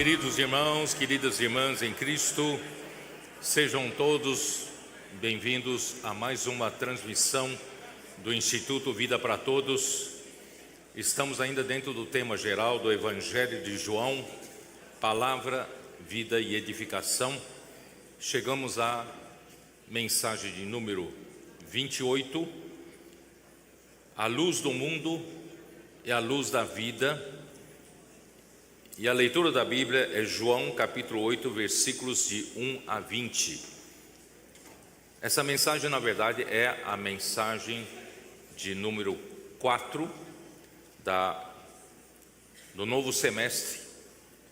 Queridos irmãos, queridas irmãs em Cristo, sejam todos bem-vindos a mais uma transmissão do Instituto Vida para Todos. Estamos ainda dentro do tema geral do Evangelho de João, Palavra, Vida e Edificação. Chegamos à mensagem de número 28, a luz do mundo e a luz da vida. E a leitura da Bíblia é João capítulo 8, versículos de 1 a 20. Essa mensagem, na verdade, é a mensagem de número 4 do novo semestre,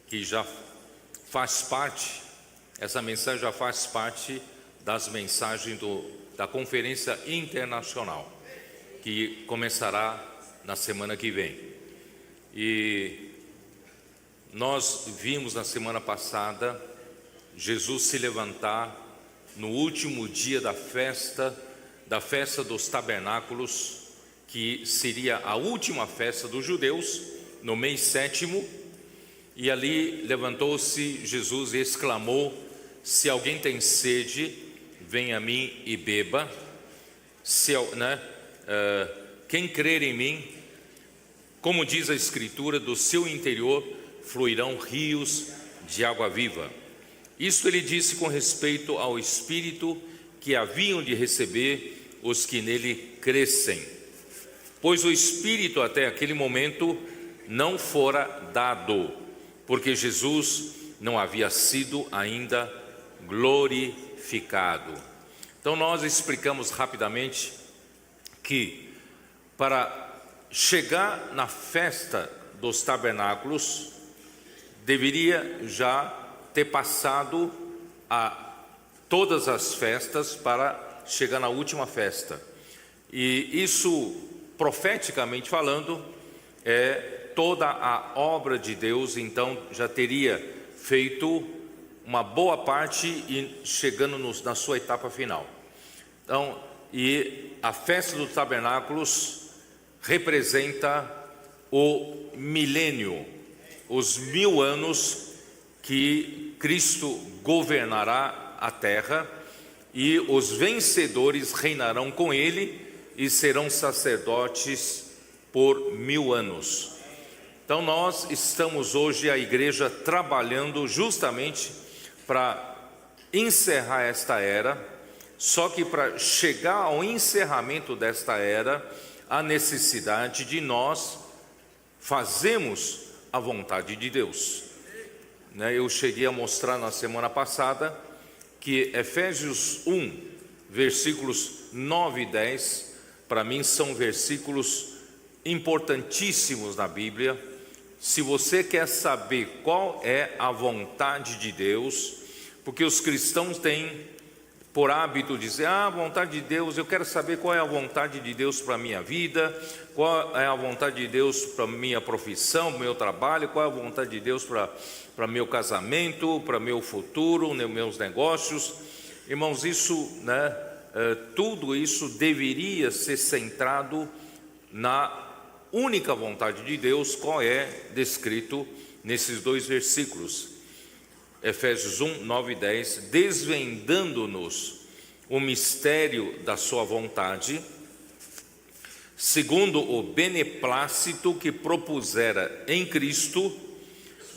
que já faz parte, essa mensagem já faz parte das mensagens da Conferência Internacional, que começará na semana que vem. E nós vimos na semana passada Jesus se levantar no último dia da festa dos tabernáculos, que seria a última festa dos judeus, no mês 7º, e ali levantou-se Jesus e exclamou: se alguém tem sede, venha a mim e beba. Quem crer em mim, como diz a Escritura, do seu interior fluirão rios de água viva. Isto ele disse com respeito ao Espírito que haviam de receber os que nele crescem, pois o Espírito até aquele momento não fora dado, porque Jesus não havia sido ainda glorificado. Então nós explicamos rapidamente que para chegar na festa dos tabernáculos deveria já ter passado a todas as festas para chegar na última festa. E isso, profeticamente falando, é toda a obra de Deus. Então já teria feito uma boa parte e chegando na sua etapa final. Então, e a festa dos tabernáculos representa o milênio, os 1000 anos que Cristo governará a terra, e os vencedores reinarão com ele e serão sacerdotes por 1000 anos. Então nós estamos hoje, a igreja, trabalhando justamente para encerrar esta era. Só que para chegar ao encerramento desta era, há necessidade de nós fazermos a vontade de Deus. Eu cheguei a mostrar na semana passada que Efésios 1, versículos 9 e 10, para mim são versículos importantíssimos na Bíblia. Se você quer saber qual é a vontade de Deus, porque os cristãos têm por hábito dizer: a vontade de Deus, eu quero saber qual é a vontade de Deus para a minha vida, qual é a vontade de Deus para a minha profissão, para o meu trabalho, qual é a vontade de Deus para meu casamento, para meu futuro, meus negócios. Irmãos, isso, tudo isso deveria ser centrado na única vontade de Deus, qual é descrito nesses dois versículos. Efésios 1, 9 e 10, desvendando-nos o mistério da sua vontade, segundo o beneplácito que propusera em Cristo,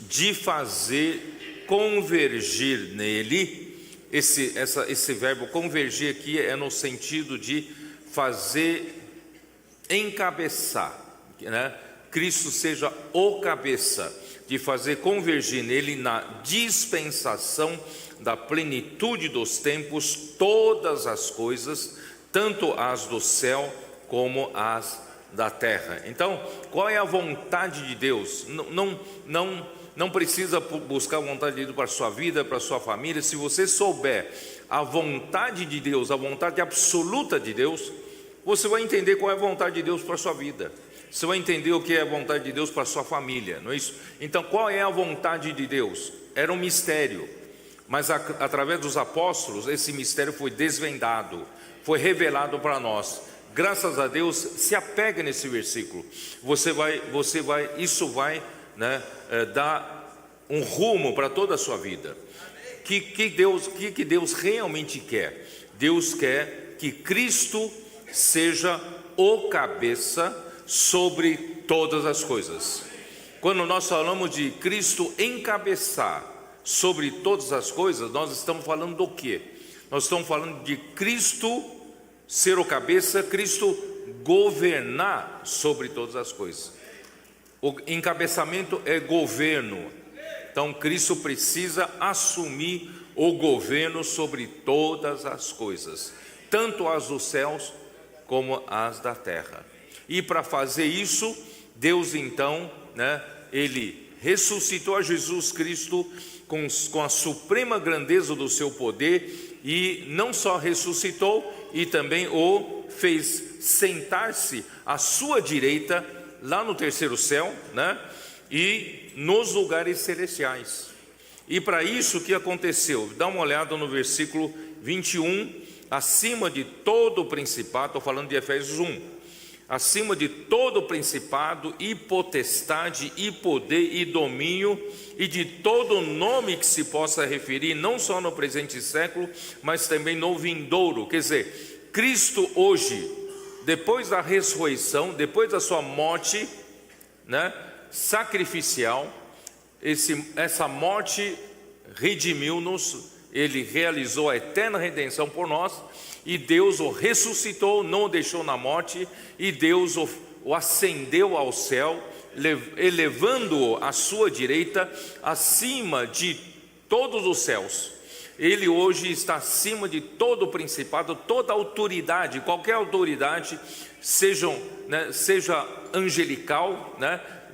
de fazer convergir nele. Esse verbo convergir aqui é no sentido de fazer encabeçar, Cristo seja o cabeça, de fazer convergir nele na dispensação da plenitude dos tempos todas as coisas, tanto as do céu como as da terra. Então, qual é a vontade de Deus? Não precisa buscar a vontade de Deus para a sua vida, para a sua família. Se você souber a vontade de Deus, a vontade absoluta de Deus, você vai entender qual é a vontade de Deus para a sua vida. Você vai entender o que é a vontade de Deus para a sua família, não é isso? Então, qual é a vontade de Deus? Era um mistério, mas através dos apóstolos, esse mistério foi desvendado, foi revelado para nós. Graças a Deus, se apega nesse versículo. Isso vai dar um rumo para toda a sua vida. Que Deus realmente quer? Deus quer que Cristo seja o cabeça sobre todas as coisas. Quando nós falamos de Cristo encabeçar sobre todas as coisas, nós estamos falando do quê? Nós estamos falando de Cristo ser o cabeça, Cristo governar sobre todas as coisas. O encabeçamento é governo. Então Cristo precisa assumir o governo sobre todas as coisas, tanto as dos céus como as da terra. E para fazer isso, Deus então, Ele ressuscitou a Jesus Cristo com a suprema grandeza do seu poder, e não só ressuscitou, e também o fez sentar-se à sua direita, lá no terceiro céu, e nos lugares celestiais. E para isso, o que aconteceu? Dá uma olhada no versículo 21, acima de todo o principado, estou falando de Efésios 1, acima de todo o principado e potestade e poder e domínio e de todo nome que se possa referir, não só no presente século, mas também no vindouro. Quer dizer, Cristo hoje, depois da ressurreição, depois da sua morte, sacrificial, essa morte redimiu-nos, Ele realizou a eterna redenção por nós, e Deus o ressuscitou, não o deixou na morte, e Deus o ascendeu ao céu, elevando-o à sua direita, acima de todos os céus. Ele hoje está acima de todo o principado, toda autoridade, qualquer autoridade, seja angelical,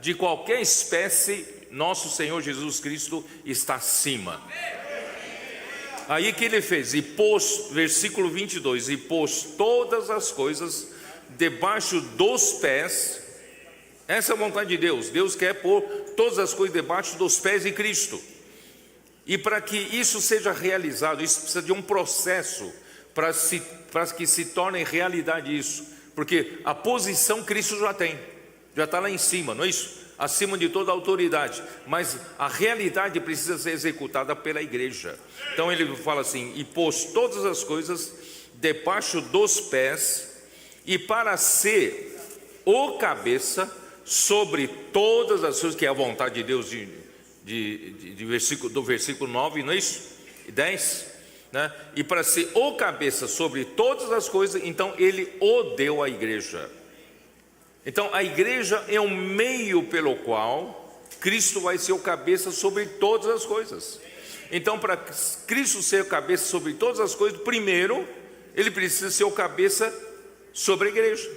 de qualquer espécie, nosso Senhor Jesus Cristo está acima. Aí que ele fez? E pôs, versículo 22, e pôs todas as coisas debaixo dos pés. Essa é a vontade de Deus. Deus quer pôr todas as coisas debaixo dos pés de Cristo. E para que isso seja realizado, isso precisa de um processo para que se torne realidade isso. Porque a posição Cristo já tem, já está lá em cima, não é isso? Acima de toda a autoridade, mas a realidade precisa ser executada pela igreja. Então ele fala assim: e pôs todas as coisas debaixo dos pés, e para ser o cabeça sobre todas as coisas, que é a vontade de Deus do versículo 9, não é isso? 10, e para ser o cabeça sobre todas as coisas, então ele o deu à igreja. Então a igreja é um meio pelo qual Cristo vai ser o cabeça sobre todas as coisas. Então, para Cristo ser o cabeça sobre todas as coisas, primeiro ele precisa ser o cabeça sobre a igreja.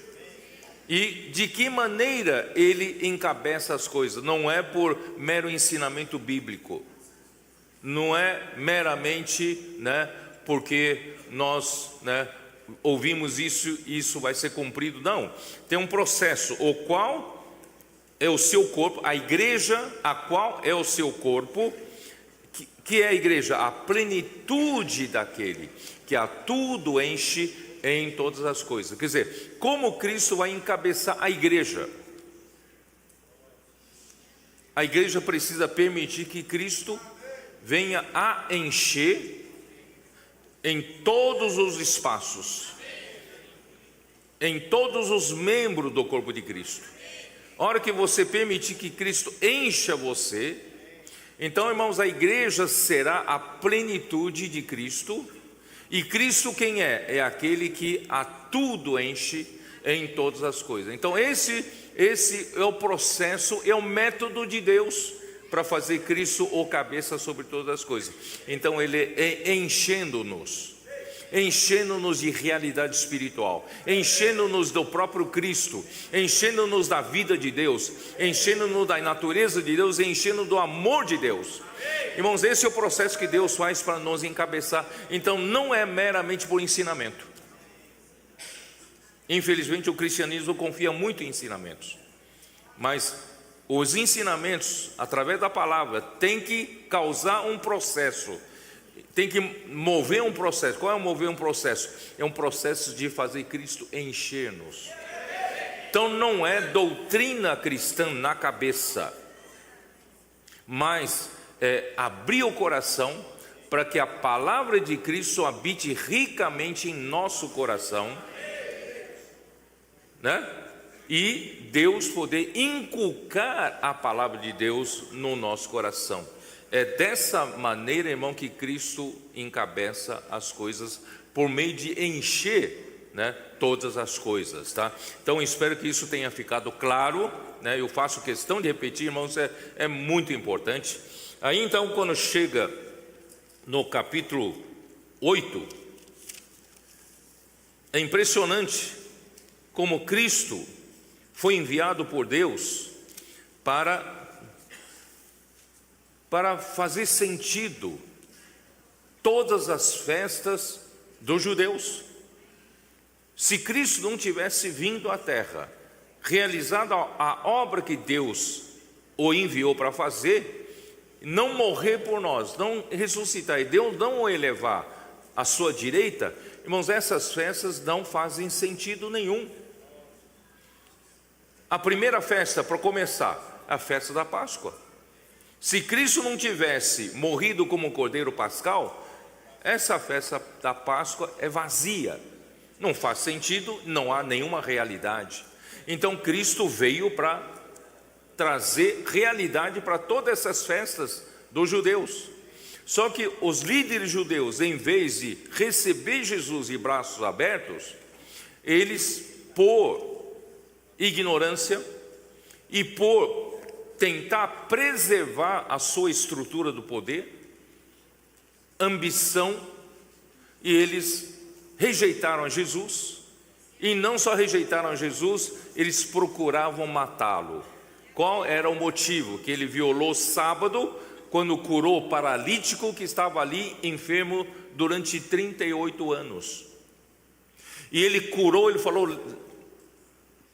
E de que maneira ele encabeça as coisas? Não é por mero ensinamento bíblico, não é meramente porque nós ouvimos isso e isso vai ser cumprido. Não, tem um processo, o qual é o seu corpo, a igreja, a qual é o seu corpo, que é a igreja, a plenitude daquele que a tudo enche em todas as coisas. Quer dizer, como Cristo vai encabeçar a igreja? A igreja precisa permitir que Cristo venha a encher em todos os espaços, em todos os membros do corpo de Cristo. A hora que você permitir que Cristo encha você, então, irmãos, a igreja será a plenitude de Cristo. E Cristo quem é? É aquele que a tudo enche em todas as coisas. Então esse é o processo, é o método de Deus para fazer Cristo o cabeça sobre todas as coisas. Então ele é enchendo-nos de realidade espiritual, enchendo-nos do próprio Cristo, enchendo-nos da vida de Deus, enchendo-nos da natureza de Deus, enchendo do amor de Deus. Irmãos, esse é o processo que Deus faz para nos encabeçar. Então não é meramente por ensinamento. Infelizmente o cristianismo confia muito em ensinamentos, mas os ensinamentos através da palavra tem que causar um processo, tem que mover um processo. Qual é mover um processo? É um processo de fazer Cristo encher-nos. Então não é doutrina cristã na cabeça, mas é abrir o coração para que a palavra de Cristo habite ricamente em nosso coração, né? E Deus poder inculcar a palavra de Deus no nosso coração. É dessa maneira, irmão, que Cristo encabeça as coisas, por meio de encher, né, todas as coisas, tá? Então espero que isso tenha ficado claro, né? Eu faço questão de repetir, irmãos, é muito importante. Aí então, quando chega no capítulo 8, é impressionante como Cristo foi enviado por Deus para fazer sentido todas as festas dos judeus. Se Cristo não tivesse vindo à terra, realizado a obra que Deus o enviou para fazer, não morrer por nós, não ressuscitar e Deus não o elevar à sua direita, irmãos, essas festas não fazem sentido nenhum. A primeira festa, para começar, a festa da Páscoa. Se Cristo não tivesse morrido como um cordeiro pascal, essa festa da Páscoa é vazia, não faz sentido, não há nenhuma realidade. Então Cristo veio para trazer realidade para todas essas festas dos judeus. Só que os líderes judeus, em vez de receber Jesus de braços abertos, eles, por ignorância e por tentar preservar a sua estrutura do poder, ambição, e eles rejeitaram Jesus. E não só rejeitaram Jesus, eles procuravam matá-lo. Qual era o motivo? Que ele violou o sábado, quando curou o paralítico que estava ali enfermo durante 38 anos. E ele curou, ele falou: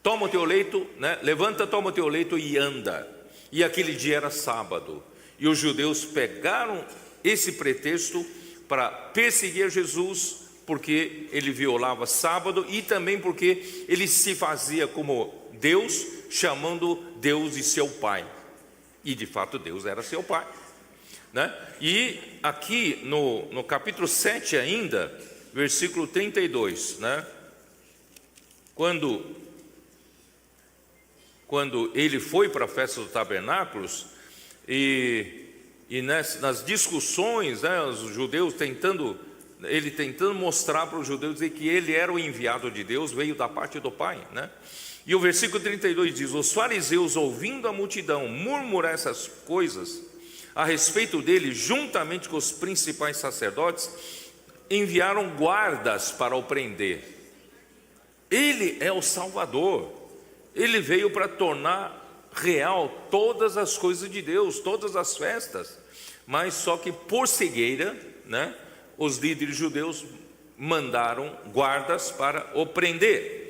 toma o teu leito, né? Levanta, toma o teu leito e anda. E aquele dia era sábado. E os judeus pegaram esse pretexto para perseguir Jesus, porque ele violava sábado e também porque ele se fazia como Deus, chamando Deus de seu pai. E de fato Deus era seu pai, né? E aqui no capítulo 7 ainda, versículo 32, né? Quando ele foi para a festa dos tabernáculos, e nas discussões, né, os judeus tentando mostrar para os judeus que ele era o enviado de Deus, veio da parte do Pai, né? E o versículo 32 diz: os fariseus, ouvindo a multidão murmurar essas coisas a respeito dele, juntamente com os principais sacerdotes, enviaram guardas para o prender. Ele é o Salvador. Ele veio para tornar real todas as coisas de Deus, todas as festas. Mas só que por cegueira, né, os líderes judeus mandaram guardas para o prender.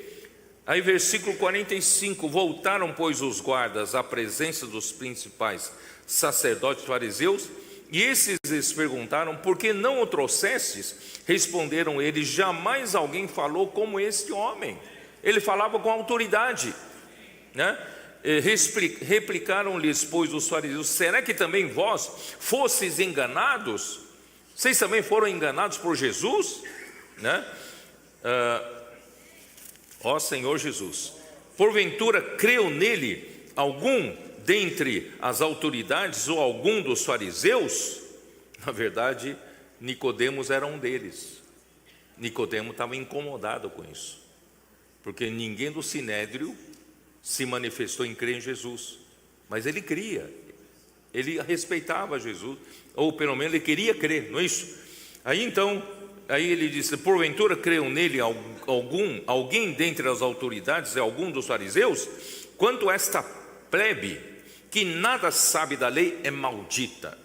Aí versículo 45: voltaram, pois, os guardas à presença dos principais sacerdotes fariseus, e esses lhes perguntaram: por que não o trouxestes? Responderam eles: jamais alguém falou como este homem. Ele falava com autoridade, né? Replicaram-lhes, pois, os fariseus: será que também vós fostes enganados? Vocês também foram enganados por Jesus, né? Ó Senhor Jesus, porventura creu nele algum dentre as autoridades ou algum dos fariseus? Na verdade, Nicodemos era um deles. Nicodemo estava incomodado com isso, porque ninguém do Sinédrio se manifestou em crer em Jesus, mas ele cria, ele respeitava Jesus, ou pelo menos ele queria crer, não é isso? Aí ele disse: porventura creu nele alguém dentre as autoridades e algum dos fariseus? Quanto a esta plebe, que nada sabe da lei, é maldita.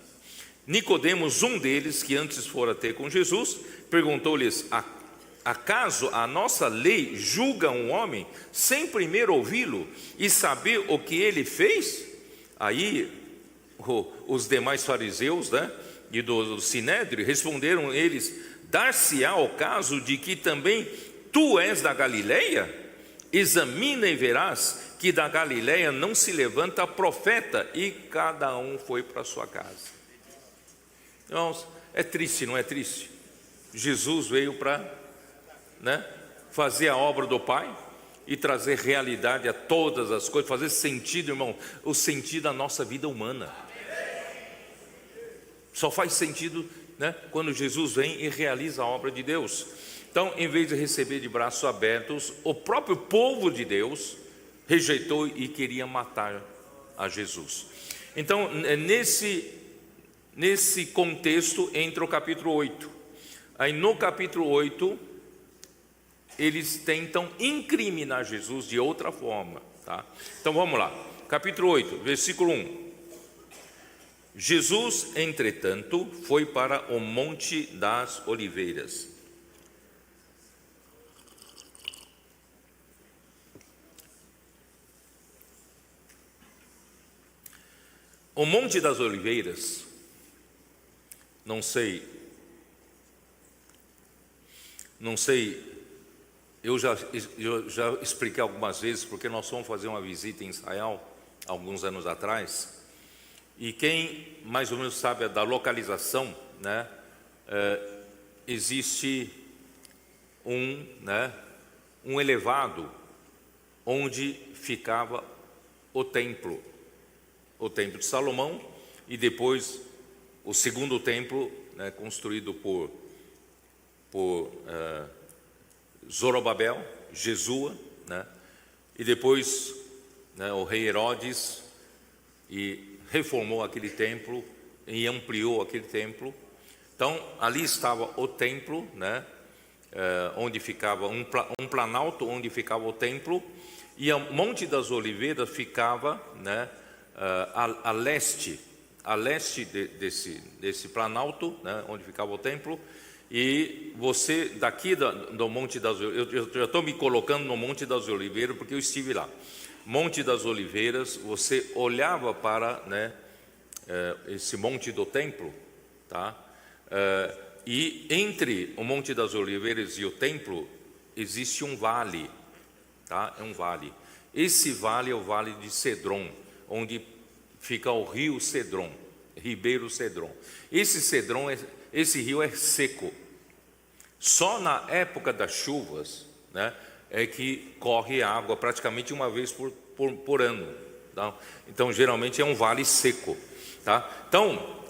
Nicodemos, um deles, que antes fora ter com Jesus, perguntou-lhes: acaso a nossa lei julga um homem sem primeiro ouvi-lo e saber o que ele fez? Aí os demais fariseus, né, e do Sinédrio responderam eles: dar-se-á o caso de que também tu és da Galileia? Examina e verás que da Galileia não se levanta profeta. E cada um foi para sua casa. Irmãos, é triste, não é triste? Jesus veio para, fazer a obra do Pai e trazer realidade a todas as coisas, fazer sentido, irmão, o sentido da nossa vida humana. Só faz sentido, quando Jesus vem e realiza a obra de Deus. Então, em vez de receber de braços abertos, o próprio povo de Deus rejeitou e queria matar a Jesus. Então, nesse contexto entra o capítulo 8. Aí no capítulo 8, eles tentam incriminar Jesus de outra forma, tá? Então vamos lá, capítulo 8, versículo 1. Jesus, entretanto, foi para o Monte das Oliveiras. O Monte das Oliveiras, não sei, eu já expliquei algumas vezes, porque nós fomos fazer uma visita em Israel, alguns anos atrás, e quem mais ou menos sabe da localização, existe um elevado onde ficava o templo de Salomão, e depois o segundo templo, construído por Zorobabel, Jesua, e depois o rei Herodes reformou aquele templo e ampliou aquele templo. Então ali estava o templo, onde ficava um planalto onde ficava o templo, e o Monte das Oliveiras ficava a leste desse planalto, onde ficava o templo. E você daqui do Monte das Oliveiras, eu já estou me colocando no Monte das Oliveiras porque eu estive lá. Monte das Oliveiras, você olhava para esse monte do templo, tá? E entre o Monte das Oliveiras e o templo existe um vale, tá? É um vale. Esse vale é o Vale de Cedron, onde fica o rio Cedron, Ribeiro Cedron. Esse rio é seco. Só na época das chuvas, é que corre água praticamente uma vez por ano, tá? Então geralmente é um vale seco, tá? Então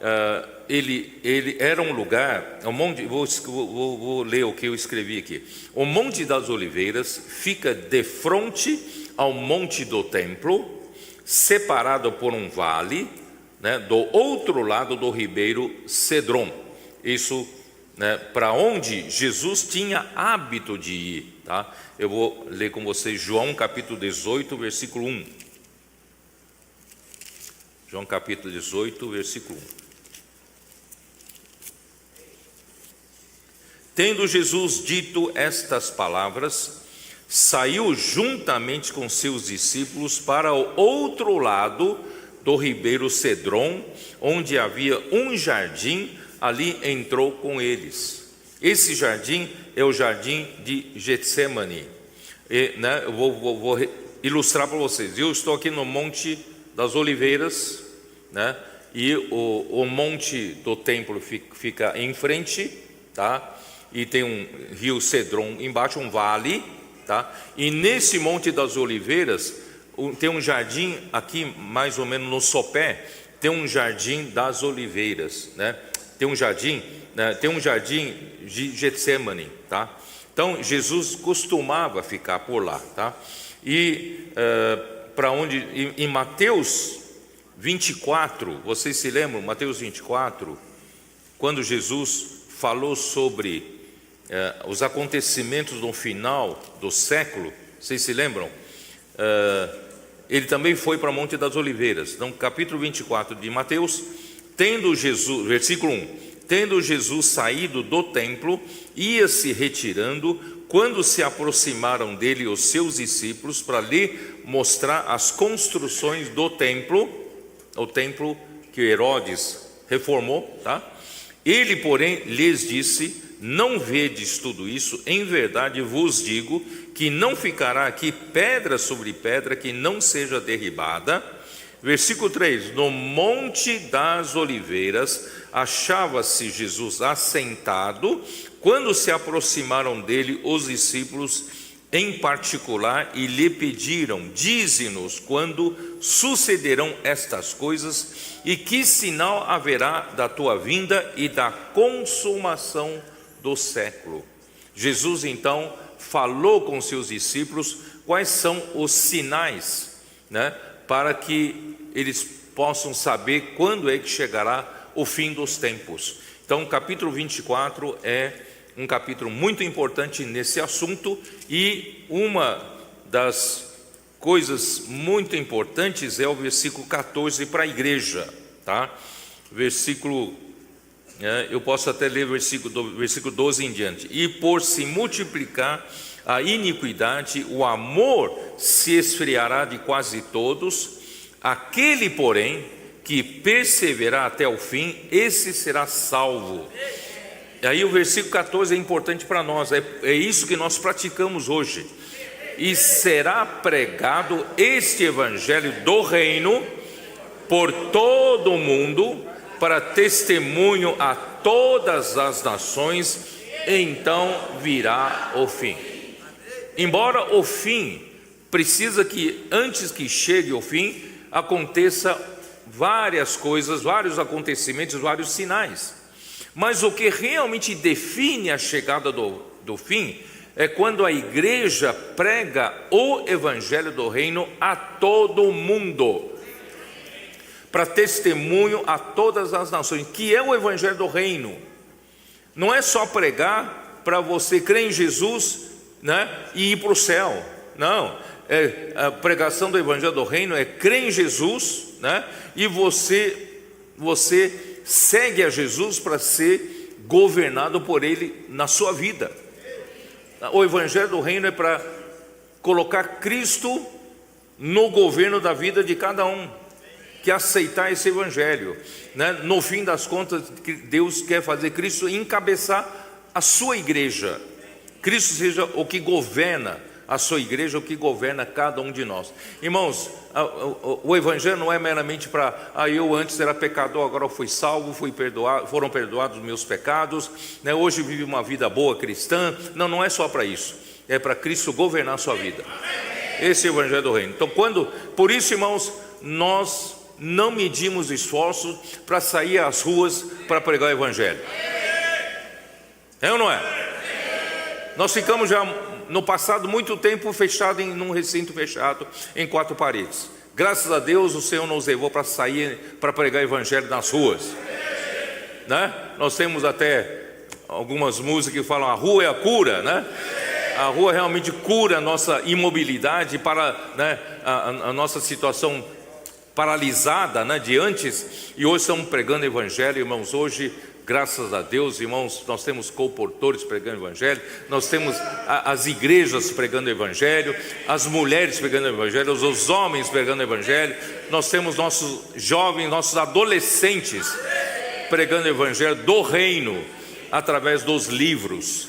ele era um lugar, vou ler o que eu escrevi aqui. O Monte das Oliveiras fica de frente ao Monte do Templo, separado por um vale, do outro lado do ribeiro Cedron. Isso, para onde Jesus tinha hábito de ir, tá? Eu vou ler com vocês João capítulo 18, versículo 1. João capítulo 18, versículo 1. Tendo Jesus dito estas palavras, saiu juntamente com seus discípulos para o outro lado do ribeiro Cedron, onde havia um jardim, ali entrou com eles. Esse jardim é o jardim de Getsemane. Eu vou ilustrar para vocês. Eu estou aqui no Monte das Oliveiras, e o Monte do Templo fica em frente, tá? E tem um rio Cedron embaixo, um vale, tá? E nesse Monte das Oliveiras tem um jardim aqui, mais ou menos no sopé, tem um jardim das oliveiras, Tem um jardim de Getsemane, tá? Então Jesus costumava ficar por lá, tá? E para onde em Mateus 24, vocês se lembram? Mateus 24, quando Jesus falou sobre os acontecimentos no final do século, vocês se lembram? Ele também foi para o Monte das Oliveiras. Então, capítulo 24 de Mateus, tendo Jesus, versículo 1, tendo Jesus saído do templo, ia se retirando, quando se aproximaram dele os seus discípulos para lhe mostrar as construções do templo, o templo que Herodes reformou, tá? Ele, porém, lhes disse: não vedes tudo isso? Em verdade vos digo que não ficará aqui pedra sobre pedra que não seja derribada. Versículo 3: no Monte das Oliveiras achava-se Jesus assentado, quando se aproximaram dele os discípulos em particular e lhe pediram: dize-nos quando sucederão estas coisas e que sinal haverá da tua vinda e da consumação do século. Jesus então falou com seus discípulos quais são os sinais, para que eles possam saber quando é que chegará o fim dos tempos. Então, o capítulo 24 é um capítulo muito importante nesse assunto, e uma das coisas muito importantes é o versículo 14 para a igreja, tá? Eu posso até ler o versículo 12 em diante. E por se multiplicar a iniquidade, o amor se esfriará de quase todos. Aquele, porém, que perseverar até o fim, esse será salvo. E aí o versículo 14 é importante para nós, é isso que nós praticamos hoje. E será pregado este evangelho do reino por todo o mundo, para testemunho a todas as nações, então virá o fim. Embora o fim precisa que, antes que chegue o fim, aconteça várias coisas, vários acontecimentos, vários sinais. Mas o que realmente define a chegada do fim é quando a igreja prega o evangelho do reino a todo o mundo, para testemunho a todas as nações, que é o evangelho do reino. Não é só pregar para você crer em Jesus, e ir para o céu. Não, a pregação do evangelho do reino é crer em Jesus, e você segue a Jesus para ser governado por Ele na sua vida. O evangelho do reino é para colocar Cristo no governo da vida de cada um que aceitar esse evangelho, No fim das contas, Deus quer fazer Cristo encabeçar a sua igreja. Cristo seja o que governa a sua igreja, o que governa cada um de nós. Irmãos, o evangelho não é meramente para eu antes era pecador, agora fui salvo, foram perdoados os meus pecados, hoje vivo uma vida boa cristã. Não é só para isso, é para Cristo governar a sua vida. Esse é o evangelho do reino. Então, por isso, irmãos, nós não medimos esforços para sair às ruas para pregar o evangelho. É ou não é? Nós ficamos já no passado muito tempo fechado num recinto fechado, em 4 paredes. Graças a Deus o Senhor nos levou para sair para pregar o evangelho nas ruas, Nós temos até algumas músicas que falam: a rua é a cura, A rua realmente cura a nossa imobilidade, para a nossa situação paralisada, de antes. E hoje estamos pregando o evangelho, irmãos. Hoje, graças a Deus, irmãos, nós temos comportores pregando o evangelho, nós temos as igrejas pregando o evangelho, as mulheres pregando o evangelho, os homens pregando o evangelho, nós temos nossos jovens, nossos adolescentes pregando o evangelho do reino através dos livros.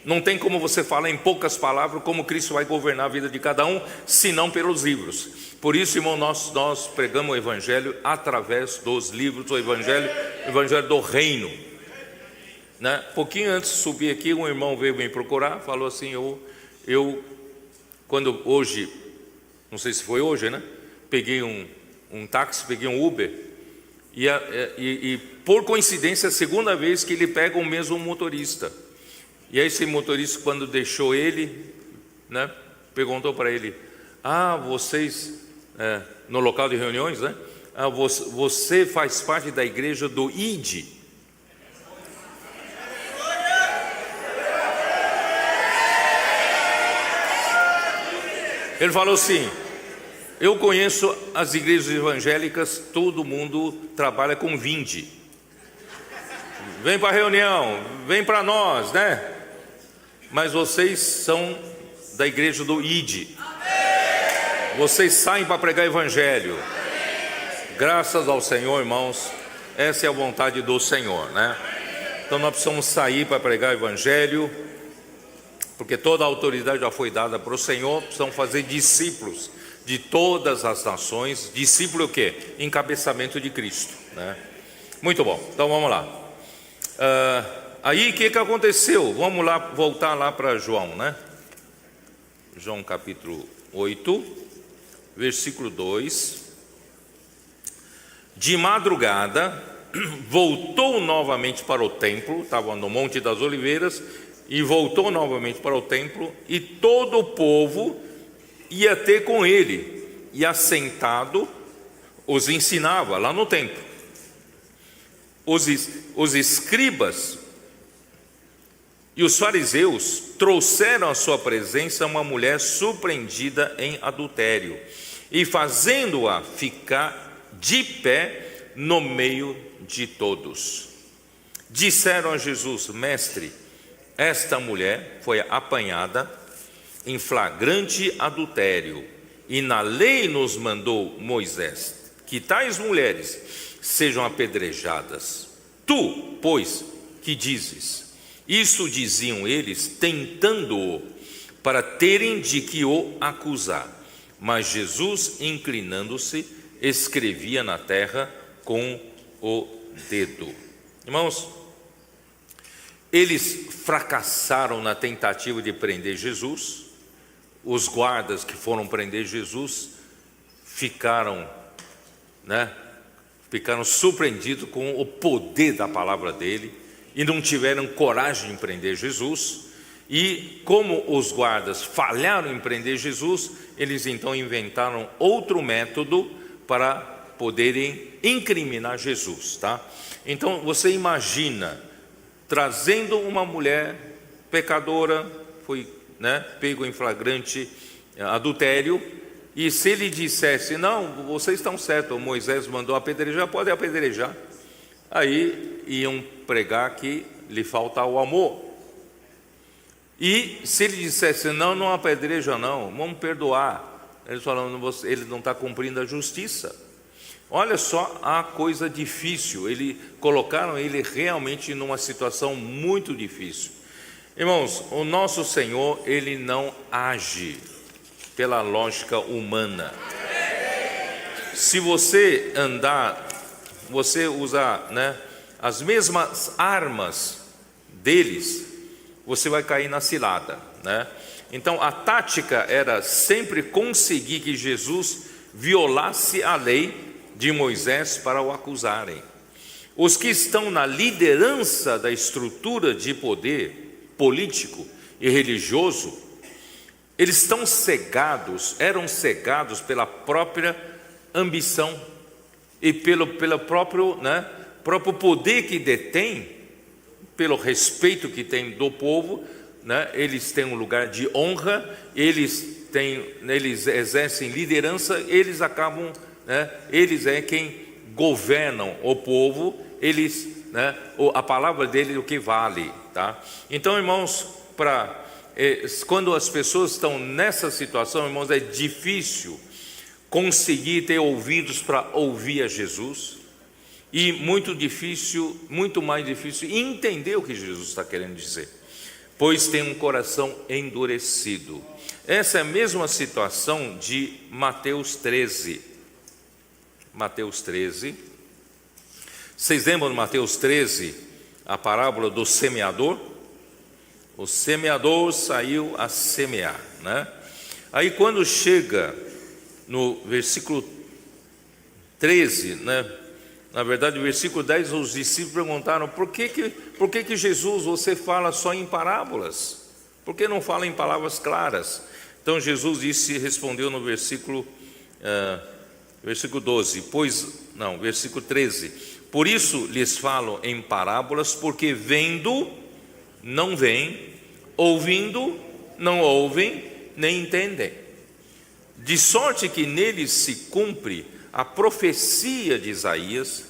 Não tem como você falar em poucas palavras como Cristo vai governar a vida de cada um, senão pelos livros. Por isso, irmão, nós pregamos o evangelho através dos livros, o evangelho do reino, Pouquinho antes de subir aqui, um irmão veio me procurar, falou assim: quando hoje, não sei se foi hoje, peguei um táxi, peguei um Uber, e por coincidência, a segunda vez que ele pega o mesmo motorista. E aí esse motorista, quando deixou ele, perguntou para ele: vocês, no local de reuniões, você faz parte da igreja do ID? Ele falou assim: eu conheço as igrejas evangélicas, todo mundo trabalha com vinde. Vem para a reunião, vem para nós, Mas vocês são da igreja do ID. Vocês saem para pregar evangelho. Graças ao Senhor, irmãos, essa é a vontade do Senhor, Então nós precisamos sair para pregar evangelho, porque toda a autoridade já foi dada para o Senhor. Precisamos fazer discípulos, de todas as nações. Discípulo o quê? Encabeçamento de Cristo, né? Muito bom, então vamos lá. Aí o que aconteceu? Vamos lá, voltar lá para João, né? João capítulo 8, versículo 2. De madrugada, voltou novamente para o templo, estava no Monte das Oliveiras, e voltou novamente para o templo, e todo o povo ia ter com ele, e assentado os ensinava lá no templo. Os escribas e os fariseus trouxeram à sua presença uma mulher surpreendida em adultério, e fazendo-a ficar de pé no meio de todos, disseram a Jesus: Mestre, esta mulher foi apanhada em flagrante adultério, e na lei nos mandou Moisés que tais mulheres sejam apedrejadas. Tu, pois, que dizes? Isso diziam eles, tentando-o, para terem de que o acusar. Mas Jesus, inclinando-se, escrevia na terra com o dedo. Irmãos, eles fracassaram na tentativa de prender Jesus. Os guardas que foram prender Jesus ficaram surpreendidos com o poder da palavra dele e não tiveram coragem de prender Jesus. E como os guardas falharam em prender Jesus, eles então inventaram outro método para poderem incriminar Jesus, tá? Então você imagina trazendo uma mulher pecadora, foi pego em flagrante adultério, e se ele dissesse: não, vocês estão certos, Moisés mandou apedrejar, pode apedrejar, aí iam pregar que lhe falta o amor. E se ele dissesse: não, não apedreja não, vamos perdoar, eles falaram: ele não está cumprindo a justiça. Olha só a coisa difícil, colocaram ele realmente numa situação muito difícil. Irmãos, o nosso Senhor, ele não age pela lógica humana. Se você você usar as mesmas armas deles, você vai cair na cilada, né? Então a tática era sempre conseguir que Jesus violasse a lei de Moisés para o acusarem. Os que estão na liderança da estrutura de poder político e religioso, eles eram cegados pela própria ambição e pelo próprio poder que detém, pelo respeito que tem do povo, eles têm um lugar de honra, eles exercem liderança, eles acabam, eles é quem governam o povo, a palavra dele é o que vale, tá? Então, irmãos, quando as pessoas estão nessa situação, irmãos, é difícil conseguir ter ouvidos para ouvir a Jesus, e muito mais difícil entender o que Jesus está querendo dizer, pois tem um coração endurecido. Essa é a mesma situação de Mateus 13. Mateus 13. Vocês lembram de Mateus 13, a parábola do semeador? O semeador saiu a semear, Aí quando chega no versículo 13, na verdade, no versículo 10, os discípulos perguntaram: por que Jesus, você fala só em parábolas? Por que não fala em palavras claras? Então Jesus respondeu no versículo 12, versículo 13: por isso lhes falo em parábolas, porque vendo não veem, ouvindo não ouvem, nem entendem. De sorte que neles se cumpre a profecia de Isaías: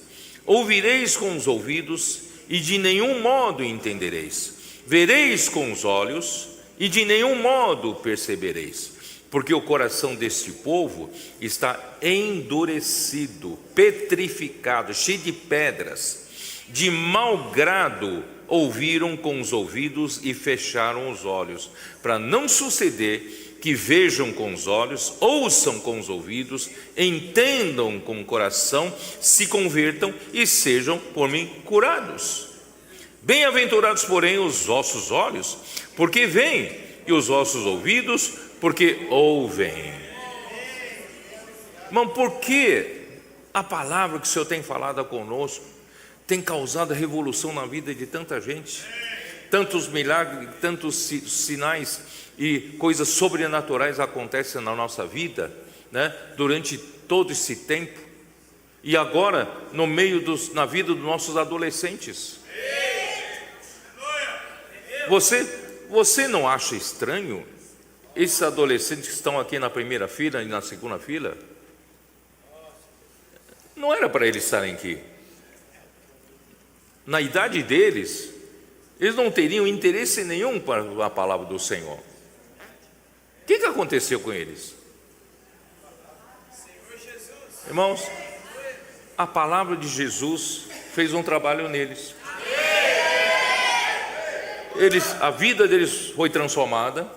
ouvireis com os ouvidos e de nenhum modo entendereis, vereis com os olhos e de nenhum modo percebereis, porque o coração deste povo está endurecido, petrificado, cheio de pedras. De mau grado ouviram com os ouvidos e fecharam os olhos, para não suceder que vejam com os olhos, ouçam com os ouvidos, entendam com o coração, se convertam e sejam por mim curados. Bem-aventurados, porém, os vossos olhos, porque veem, e os vossos ouvidos, porque ouvem. Irmão, por que a palavra que o Senhor tem falado conosco tem causado revolução na vida de tanta gente? Tantos milagres, tantos sinais e coisas sobrenaturais acontecem na nossa vida, né? Durante todo esse tempo, e agora na vida dos nossos adolescentes. Você não acha estranho esses adolescentes que estão aqui na primeira fila e na segunda fila? Não era para eles estarem aqui. Na idade deles, eles não teriam interesse nenhum para a palavra do Senhor. O que aconteceu com eles? Irmãos, a palavra de Jesus fez um trabalho neles. A vida deles foi transformada.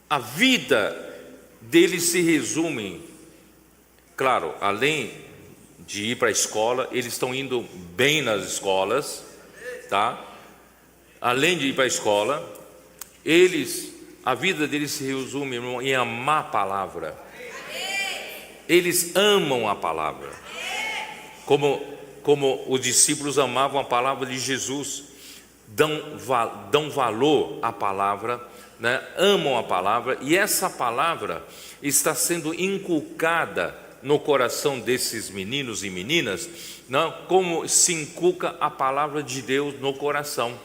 A vida deles se resume, claro, além de ir para a escola, eles estão indo bem nas escolas, tá? Além de ir para a escola, a vida deles se resume, irmão, em amar a palavra. Eles amam a palavra, como os discípulos amavam a palavra de Jesus. Dão valor à palavra, né? Amam a palavra, e essa palavra está sendo inculcada no coração desses meninos e meninas, não? Como se inculca a palavra de Deus no coração.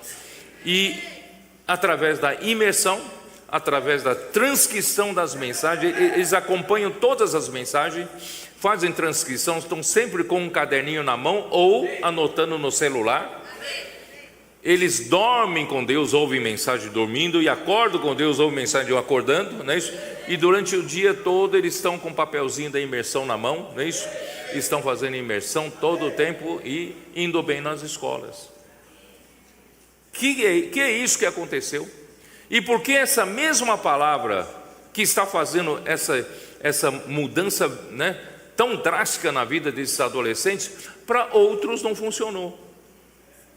E através da imersão, através da transcrição das mensagens, eles acompanham todas as mensagens, fazem transcrição, estão sempre com um caderninho na mão ou anotando no celular. Eles dormem com Deus, ouvem mensagem dormindo, e acordam com Deus, ouvem mensagem acordando, não é isso? E durante o dia todo eles estão com o papelzinho da imersão na mão, não é isso? Estão fazendo imersão todo o tempo e indo bem nas escolas. Que é isso que aconteceu? E por que essa mesma palavra que está fazendo essa mudança, né, tão drástica na vida desses adolescentes, para outros não funcionou?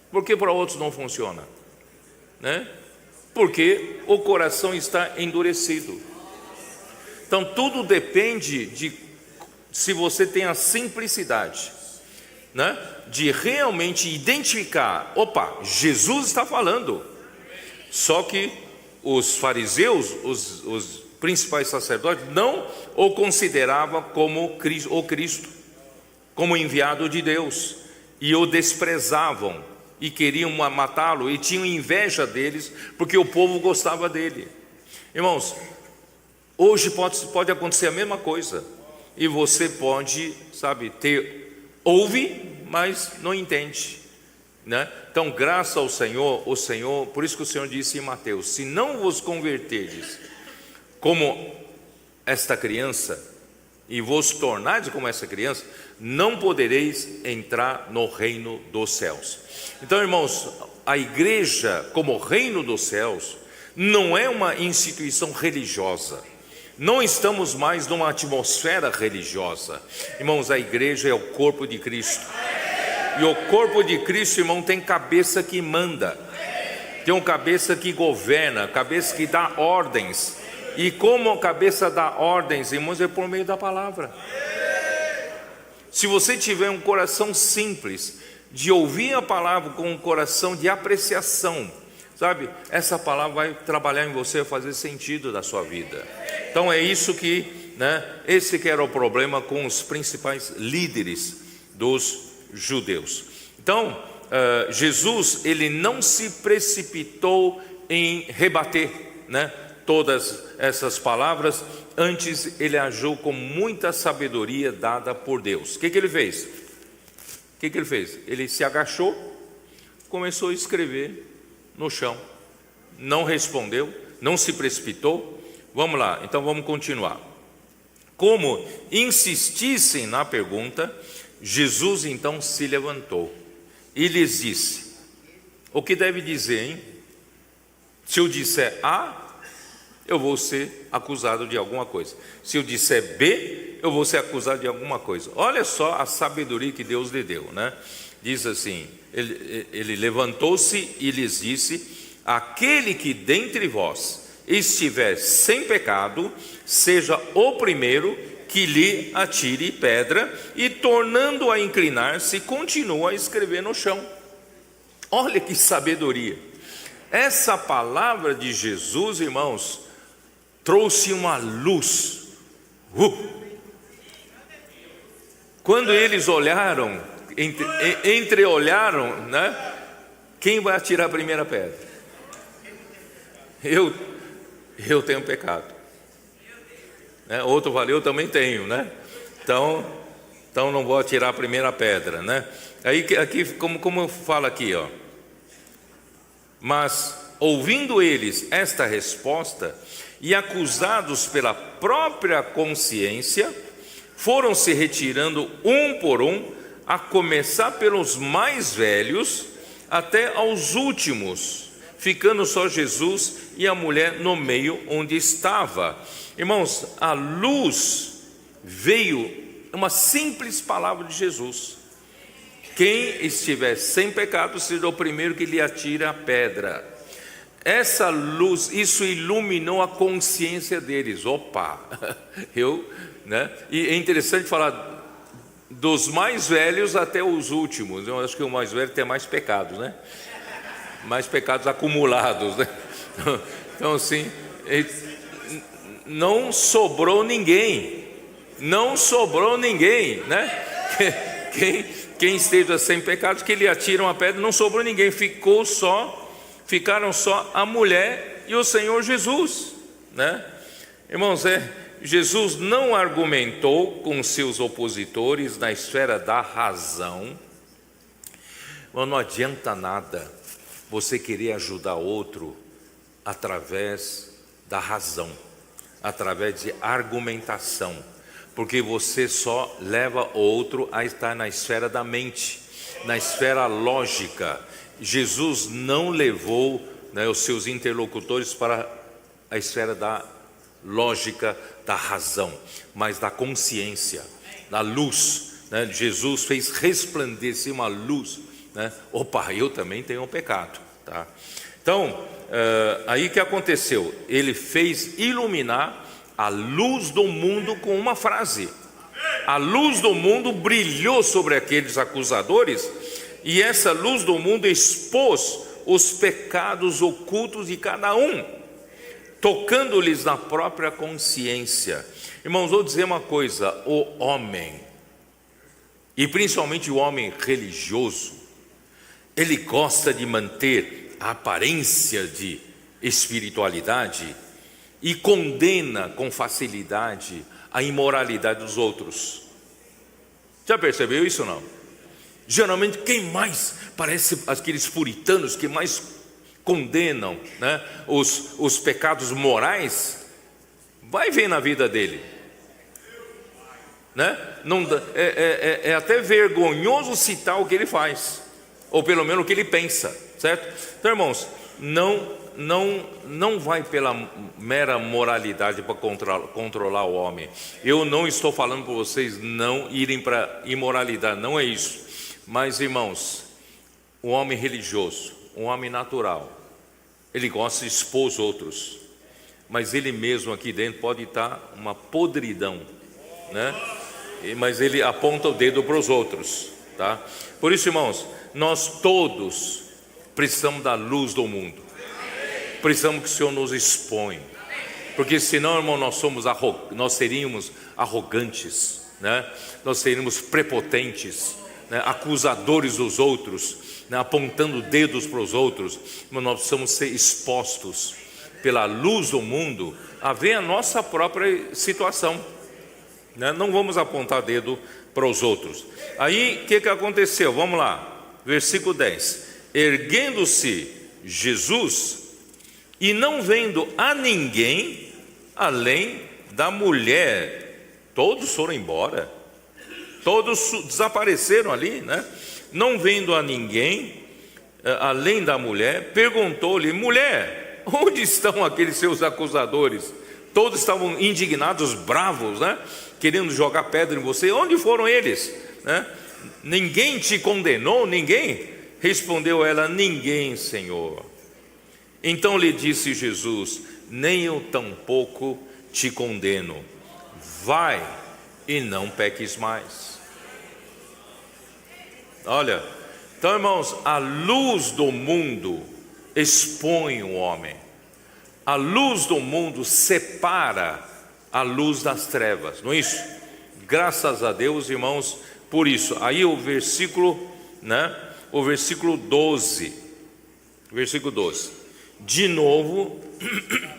Por que para outros não funciona? Né? Porque o coração está endurecido. Então tudo depende de se você tem a simplicidade, né, de realmente identificar, opa, Jesus está falando. Só que os fariseus, os principais sacerdotes, não o consideravam como o Cristo, como enviado de Deus, e o desprezavam e queriam matá-lo, e tinham inveja deles, porque o povo gostava dele. Irmãos, hoje pode acontecer a mesma coisa, e você pode, ouve, mas não entende, né? Então, graças ao Senhor, por isso que o Senhor disse em Mateus: se não vos converterdes como esta criança, e vos tornardes como essa criança, não podereis entrar no reino dos céus. Então, irmãos, a igreja como reino dos céus não é uma instituição religiosa. Não estamos mais numa atmosfera religiosa. Irmãos, a igreja é o corpo de Cristo. E o corpo de Cristo, irmão, tem cabeça que manda, tem uma cabeça que governa, cabeça que dá ordens. E como a cabeça dá ordens, irmãos, é por meio da palavra. Se você tiver um coração simples, de ouvir a palavra com um coração de apreciação, essa palavra vai trabalhar em você, fazer sentido da sua vida. Então é isso que, esse que era o problema com os principais líderes dos judeus. Então, Jesus, ele não se precipitou em rebater, todas essas palavras. Antes ele agiu com muita sabedoria dada por Deus. O que ele fez? Ele se agachou, começou a escrever no chão, não respondeu, não se precipitou. Vamos lá, então vamos continuar. Como insistissem na pergunta, Jesus então se levantou e lhes disse: o que deve dizer, hein? Se eu disser A, eu vou ser acusado de alguma coisa. Se eu disser B, eu vou ser acusado de alguma coisa. Olha só a sabedoria que Deus lhe deu, né? Diz assim, ele levantou-se e lhes disse: aquele que dentre vós estiver sem pecado, seja o primeiro que lhe atire pedra, e tornando a inclinar-se, continua a escrever no chão. Olha que sabedoria! Essa palavra de Jesus, irmãos, trouxe uma luz. Quando eles olharam, entreolharam, né? Quem vai atirar a primeira pedra? Eu tenho pecado, né? Outro valeu, eu também tenho, né? Então não vou atirar a primeira pedra, né? Aí aqui, como fala aqui, ó. Mas ouvindo eles esta resposta e acusados pela própria consciência, foram se retirando um por um, a começar pelos mais velhos até aos últimos, ficando só Jesus e a mulher no meio onde estava. Irmãos, a luz veio, uma simples palavra de Jesus: quem estiver sem pecado, seja o primeiro que lhe atira a pedra. Essa luz, isso iluminou a consciência deles. Opa, né? E é interessante falar dos mais velhos até os últimos. Eu acho que o mais velho tem mais pecados, né? Mais pecados acumulados, né? Então assim, não sobrou ninguém, né? Quem esteja sem pecados, que lhe atiram a pedra. Não sobrou ninguém, ficaram só a mulher e o Senhor Jesus, né? Irmãos, Jesus não argumentou com seus opositores na esfera da razão. Mas não adianta nada você querer ajudar outro através da razão, através de argumentação, porque você só leva outro a estar na esfera da mente, na esfera lógica. Jesus não levou, né, os seus interlocutores para a esfera da lógica, da razão, mas da consciência, da luz, né? Jesus fez resplandecer uma luz, né? Opa, eu também tenho um pecado, tá? Então, aí que aconteceu? Ele fez iluminar a luz do mundo com uma frase. A luz do mundo brilhou sobre aqueles acusadores, e essa luz do mundo expôs os pecados ocultos de cada um, tocando-lhes na própria consciência. Irmãos, vou dizer uma coisa: o homem, e principalmente o homem religioso, ele gosta de manter a aparência de espiritualidade e condena com facilidade a imoralidade dos outros. Já percebeu isso ou não? Geralmente quem mais parece aqueles puritanos que mais condenam, né, os pecados morais, vai ver na vida dele, né? É até vergonhoso citar o que ele faz, ou pelo menos o que ele pensa, certo? Então, irmãos, não vai pela mera moralidade para controlar o homem. Eu não estou falando para vocês não irem para imoralidade, não é isso. Mas, irmãos, o homem religioso, um homem natural, ele gosta de expor os outros, mas ele mesmo aqui dentro pode estar uma podridão, né? Mas ele aponta o dedo para os outros, tá? Por isso, irmãos, nós todos precisamos da luz do mundo, precisamos que o Senhor nos exponha, porque senão, irmão, nós seríamos arrogantes, né? Nós seríamos prepotentes, né? Acusadores dos outros, né? Apontando dedos para os outros. Mas nós precisamos ser expostos pela luz do mundo a ver a nossa própria situação, né? Não vamos apontar dedo para os outros. Aí o que aconteceu? Vamos lá, versículo 10: erguendo-se Jesus e não vendo a ninguém além da mulher, todos foram embora, todos desapareceram ali, né? Não vendo a ninguém além da mulher, perguntou-lhe: mulher, Onde estão aqueles seus acusadores? Todos estavam indignados, bravos, né? Querendo jogar pedra em você. Onde foram eles? Né? Ninguém te condenou? Ninguém? Respondeu ela: ninguém, Senhor. Então lhe disse Jesus: nem eu tampouco te condeno. Vai e não peques mais. Olha, então, irmãos, a luz do mundo expõe o homem. A luz do mundo separa a luz das trevas, não é isso? Graças a Deus, irmãos, por isso. Aí o versículo, né? O versículo 12. Versículo 12. De novo,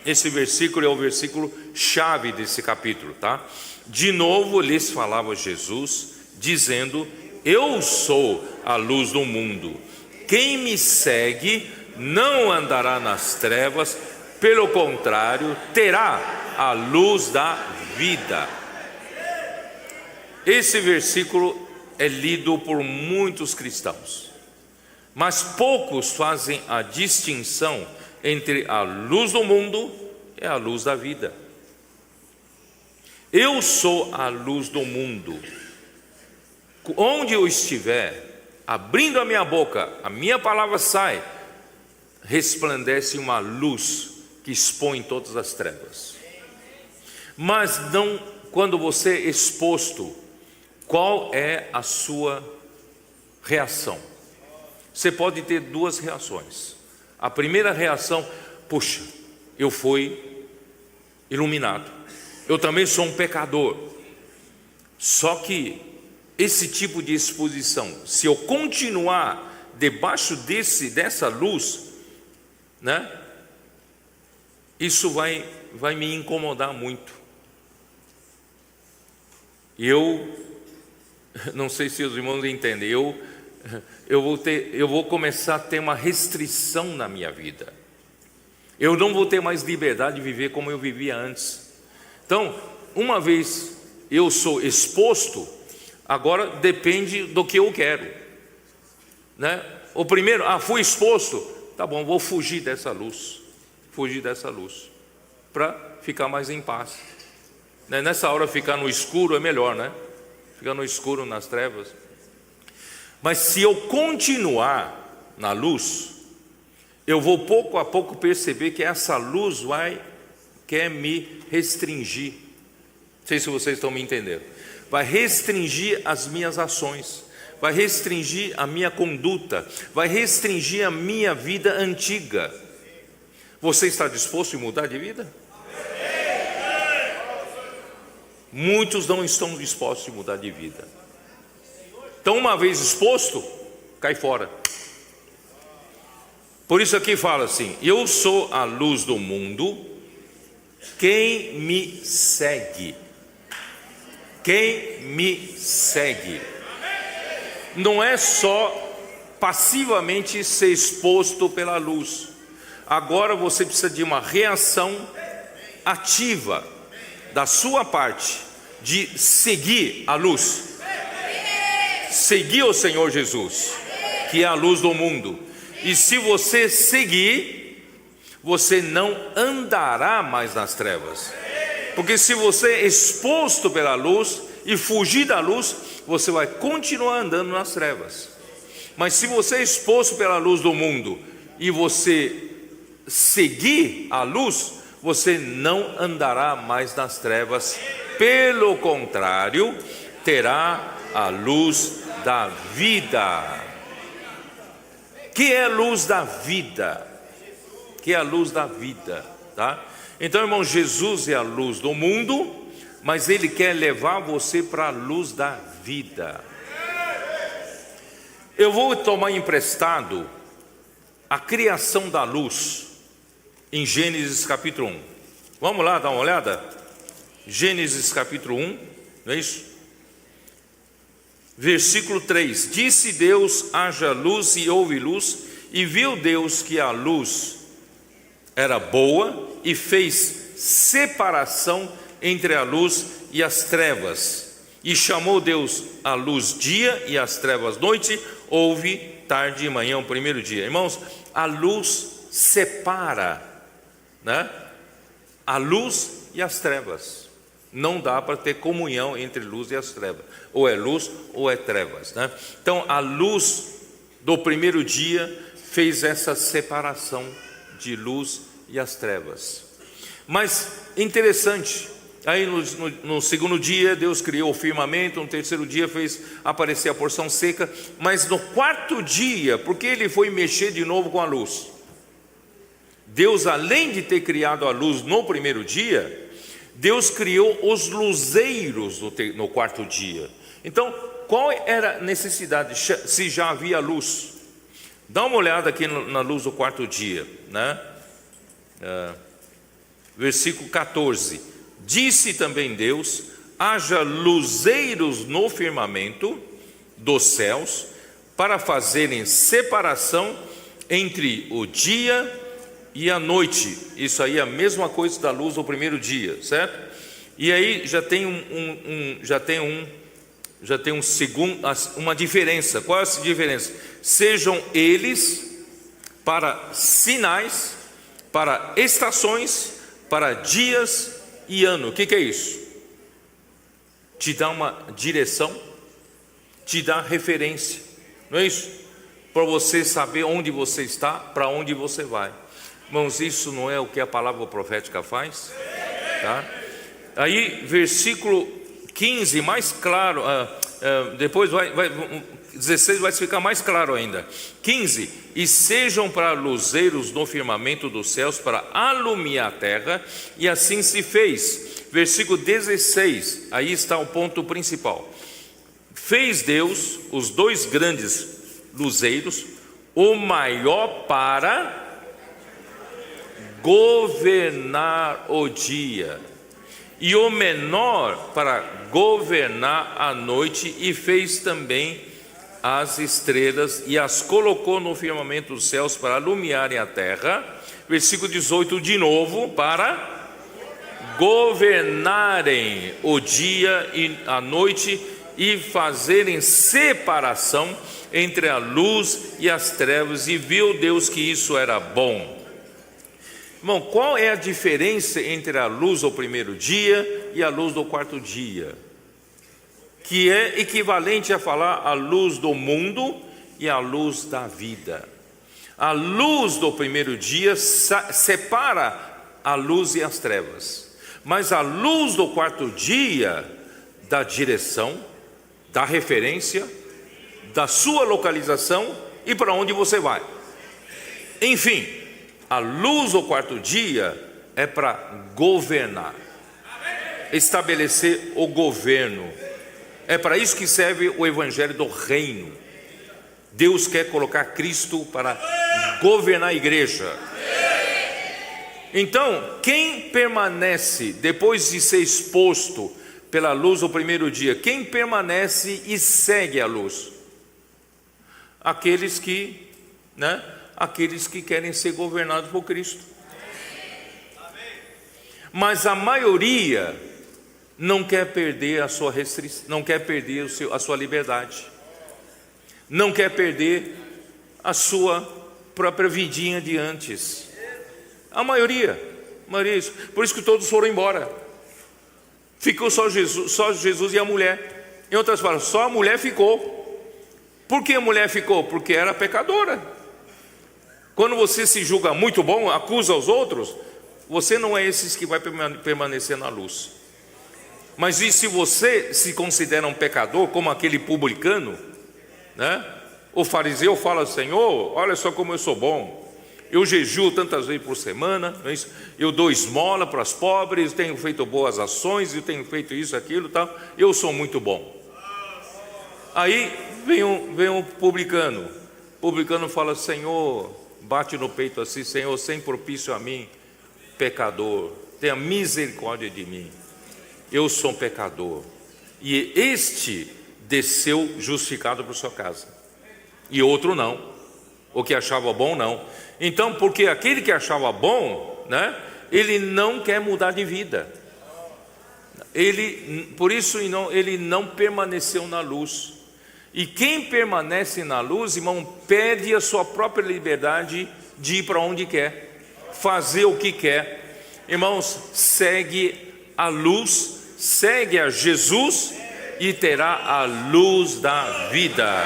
esse versículo é o versículo chave desse capítulo, tá? De novo lhes falava Jesus, dizendo: eu sou a luz do mundo. Quem me segue não andará nas trevas, pelo contrário, terá a luz da vida. Esse versículo é lido por muitos cristãos, mas poucos fazem a distinção entre a luz do mundo e a luz da vida. Eu sou a luz do mundo. Onde eu estiver, abrindo a minha boca, a minha palavra sai, resplandece uma luz que expõe todas as trevas. Mas não quando você é exposto, qual é a sua reação? Você pode ter duas reações. A primeira reação: puxa, eu fui iluminado, eu também sou um pecador. Só que esse tipo de exposição, se eu continuar debaixo dessa luz, né, isso vai me incomodar muito. E eu não sei se os irmãos entendem, eu vou começar a ter uma restrição na minha vida. Eu não vou ter mais liberdade de viver como eu vivia antes. Então, uma vez eu sou exposto, agora depende do que eu quero, né? O primeiro, fui exposto, tá bom, vou fugir dessa luz, para ficar mais em paz, né? Nessa hora ficar no escuro é melhor, né? Ficar no escuro, nas trevas. Mas se eu continuar na luz, eu vou pouco a pouco perceber que essa luz quer me restringir. Não sei se vocês estão me entendendo. Vai restringir as minhas ações, vai restringir a minha conduta, vai restringir a minha vida antiga. Você está disposto a mudar de vida? Muitos não estão dispostos a mudar de vida. Então, uma vez exposto, cai fora. Por isso aqui fala assim: eu sou a luz do mundo, quem me segue? Quem me segue? Não é só passivamente ser exposto pela luz. Agora você precisa de uma reação ativa da sua parte, de seguir a luz, seguir o Senhor Jesus, que é a luz do mundo. E se você seguir, você não andará mais nas trevas. Porque se você é exposto pela luz e fugir da luz, você vai continuar andando nas trevas. Mas se você é exposto pela luz do mundo e você seguir a luz, você não andará mais nas trevas. Pelo contrário, terá a luz da vida. Que é a luz da vida? Que é a luz da vida, tá? Então, irmão, Jesus é a luz do mundo, mas Ele quer levar você para a luz da vida. Eu vou tomar emprestado a criação da luz em Gênesis capítulo 1. Vamos lá dar uma olhada? Gênesis capítulo 1, não é isso? Versículo 3: disse Deus: haja luz, e houve luz, e viu Deus que a luz era boa, e fez separação entre a luz e as trevas, e chamou Deus a luz dia e as trevas noite. Houve tarde e manhã o primeiro dia. Irmãos, a luz separa né? A luz e as trevas. Não dá para ter comunhão entre luz e as trevas. Ou é luz ou é trevas, né? Então a luz do primeiro dia fez essa separação de luz e as trevas. Mas interessante, aí no segundo dia Deus criou o firmamento, no terceiro dia fez aparecer a porção seca, mas no quarto dia, porque ele foi mexer de novo com a luz, Deus, além de ter criado a luz no primeiro dia, Deus criou os luzeiros no quarto dia. Então, qual era a necessidade, se já havia luz? Dá uma olhada aqui na luz do quarto dia, né? Versículo 14: disse também Deus: haja luzeiros no firmamento dos céus, para fazerem separação entre o dia e a noite. Isso aí é a mesma coisa da luz do primeiro dia, certo? E aí já tem uma diferença. Qual é essa diferença? Sejam eles para sinais, para estações, para dias e ano. O que é isso? Te dá uma direção, te dá referência, não é isso? Para você saber onde você está, para onde você vai. Irmãos, isso não é o que a palavra profética faz? Tá? Aí, versículo 15, mais claro, depois 16 vai ficar mais claro ainda. 15: e sejam para luzeiros no firmamento dos céus, para alumiar a terra, e assim se fez. Versículo 16, aí está o ponto principal. Fez Deus os dois grandes luzeiros, o maior para governar o dia, e o menor para governar a noite, e fez também as estrelas, e as colocou no firmamento dos céus para alumiarem a terra. Versículo 18 de novo, para governarem o dia e a noite, e fazerem separação entre a luz e as trevas, e viu Deus que isso era bom. Irmão, qual é a diferença entre a luz do primeiro dia e a luz do quarto dia? Que é equivalente a falar a luz do mundo e a luz da vida. A luz do primeiro dia separa a luz e as trevas, mas a luz do quarto dia dá direção, dá referência, da sua localização e para onde você vai. Enfim, a luz do quarto dia é para governar, estabelecer o governo. É para isso que serve o evangelho do reino. Deus quer colocar Cristo para governar a igreja. Então, quem permanece depois de ser exposto pela luz do primeiro dia, quem permanece e segue a luz? Aqueles que querem ser governados por Cristo. Mas a maioria não quer perder a sua restrição, não quer perder a sua liberdade, não quer perder a sua própria vidinha de antes. A maioria é isso. Por isso que todos foram embora. Ficou só Jesus e a mulher. Em outras palavras, só a mulher ficou. Por que a mulher ficou? Porque era pecadora. Quando você se julga muito bom, acusa os outros, você não é esses que vai permanecer na luz. Mas e se você se considera um pecador, como aquele publicano, né? O fariseu fala: Senhor, olha só como eu sou bom, eu jejuo tantas vezes por semana, não é isso? Eu dou esmola para os pobres, tenho feito boas ações, eu tenho feito isso, aquilo, tal, eu sou muito bom. Aí vem um publicano, o publicano fala: Senhor, bate no peito assim: Senhor, sem propício a mim, pecador, tenha misericórdia de mim, eu sou um pecador. E este desceu justificado para sua casa, e outro não, o que achava bom não. Então, porque aquele que achava bom, né, ele não quer mudar de vida, por isso ele não permaneceu na luz. E quem permanece na luz, irmão, perde a sua própria liberdade de ir para onde quer. fazer o que quer. Irmãos, segue a luz, segue a Jesus e terá a luz da vida.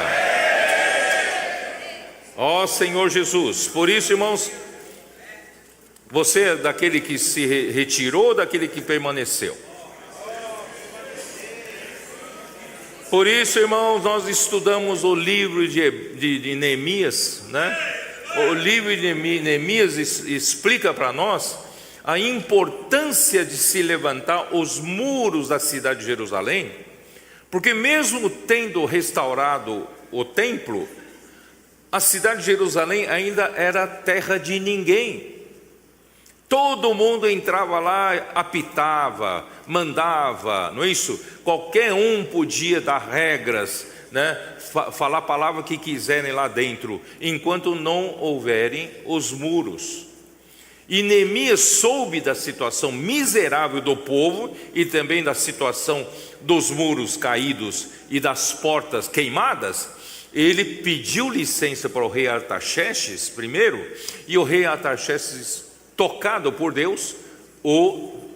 Ó Senhor Jesus. Por isso, irmãos, você é daquele que se retirou, daquele que permaneceu. Por isso, irmãos, nós estudamos o livro de Neemias, né? O livro de Neemias explica para nós a importância de se levantar os muros da cidade de Jerusalém, porque mesmo tendo restaurado o templo, a cidade de Jerusalém ainda era terra de ninguém. Todo mundo entrava lá, apitava, mandava, não é isso? Qualquer um podia dar regras, né? Falar a palavra que quiserem lá dentro, enquanto não houverem os muros. E Neemias soube da situação miserável do povo e também da situação dos muros caídos e das portas queimadas. Ele pediu licença para o rei Artaxerxes primeiro, e o rei Artaxerxes, tocado por Deus,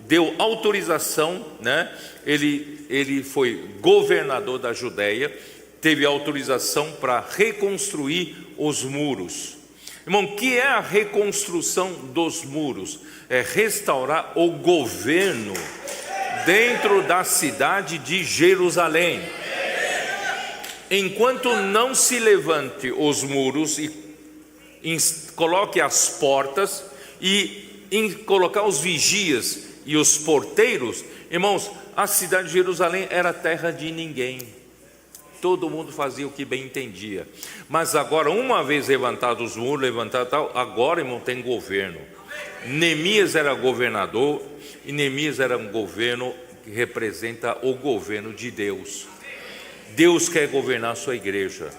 deu autorização, né? Ele foi governador da Judéia, teve autorização para reconstruir os muros. Irmão, o que é a reconstrução dos muros? É restaurar o governo dentro da cidade de Jerusalém. Enquanto não se levante os muros e coloque as portas e colocar os vigias e os porteiros, irmãos, a cidade de Jerusalém era terra de ninguém. Todo mundo fazia o que bem entendia. Mas agora, uma vez levantados os muros, agora, irmão, tem governo. Neemias era governador, e Neemias era um governo que representa o governo de Deus. Deus quer governar a sua igreja.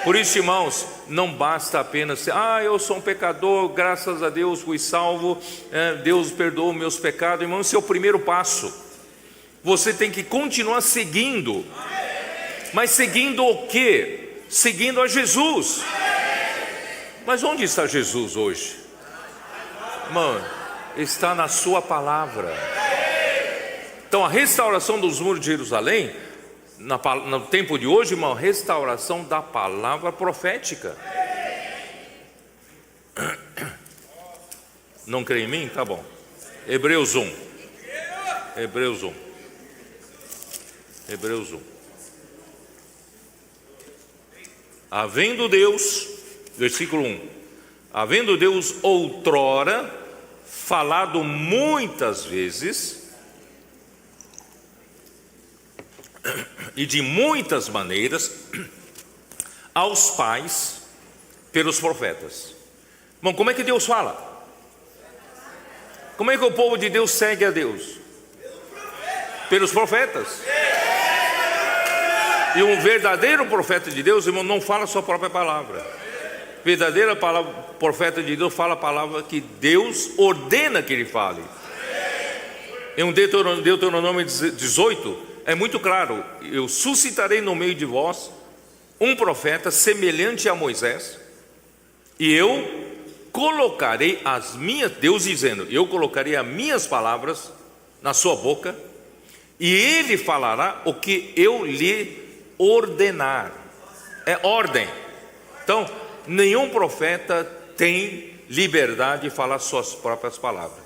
Por isso, irmãos, não basta apenas eu sou um pecador, graças a Deus fui salvo, Deus perdoou meus pecados. Irmão, esse é o primeiro passo. Você tem que continuar seguindo. Mas seguindo o quê? Seguindo a Jesus. Mas onde está Jesus hoje? Irmão, está na sua palavra. Então a restauração dos muros de Jerusalém, no tempo de hoje, irmão, restauração da palavra profética. Não crê em mim? Tá bom. Hebreus 1. Hebreus 1. Hebreus 1. Havendo Deus, versículo 1, havendo Deus outrora falado muitas vezes e de muitas maneiras aos pais pelos profetas. Bom, como é que Deus fala? Como é que o povo de Deus segue a Deus? Pelos profetas. E um verdadeiro profeta de Deus, irmão, não fala a sua própria palavra. Verdadeiro profeta de Deus fala a palavra que Deus ordena que ele fale. Em um Deuteronômio 18, é muito claro: eu suscitarei no meio de vós um profeta semelhante a Moisés, e eu colocarei Deus dizendo, eu colocarei as minhas palavras na sua boca, e ele falará o que eu lhe ordenar. É ordem. Então, nenhum profeta tem liberdade de falar suas próprias palavras.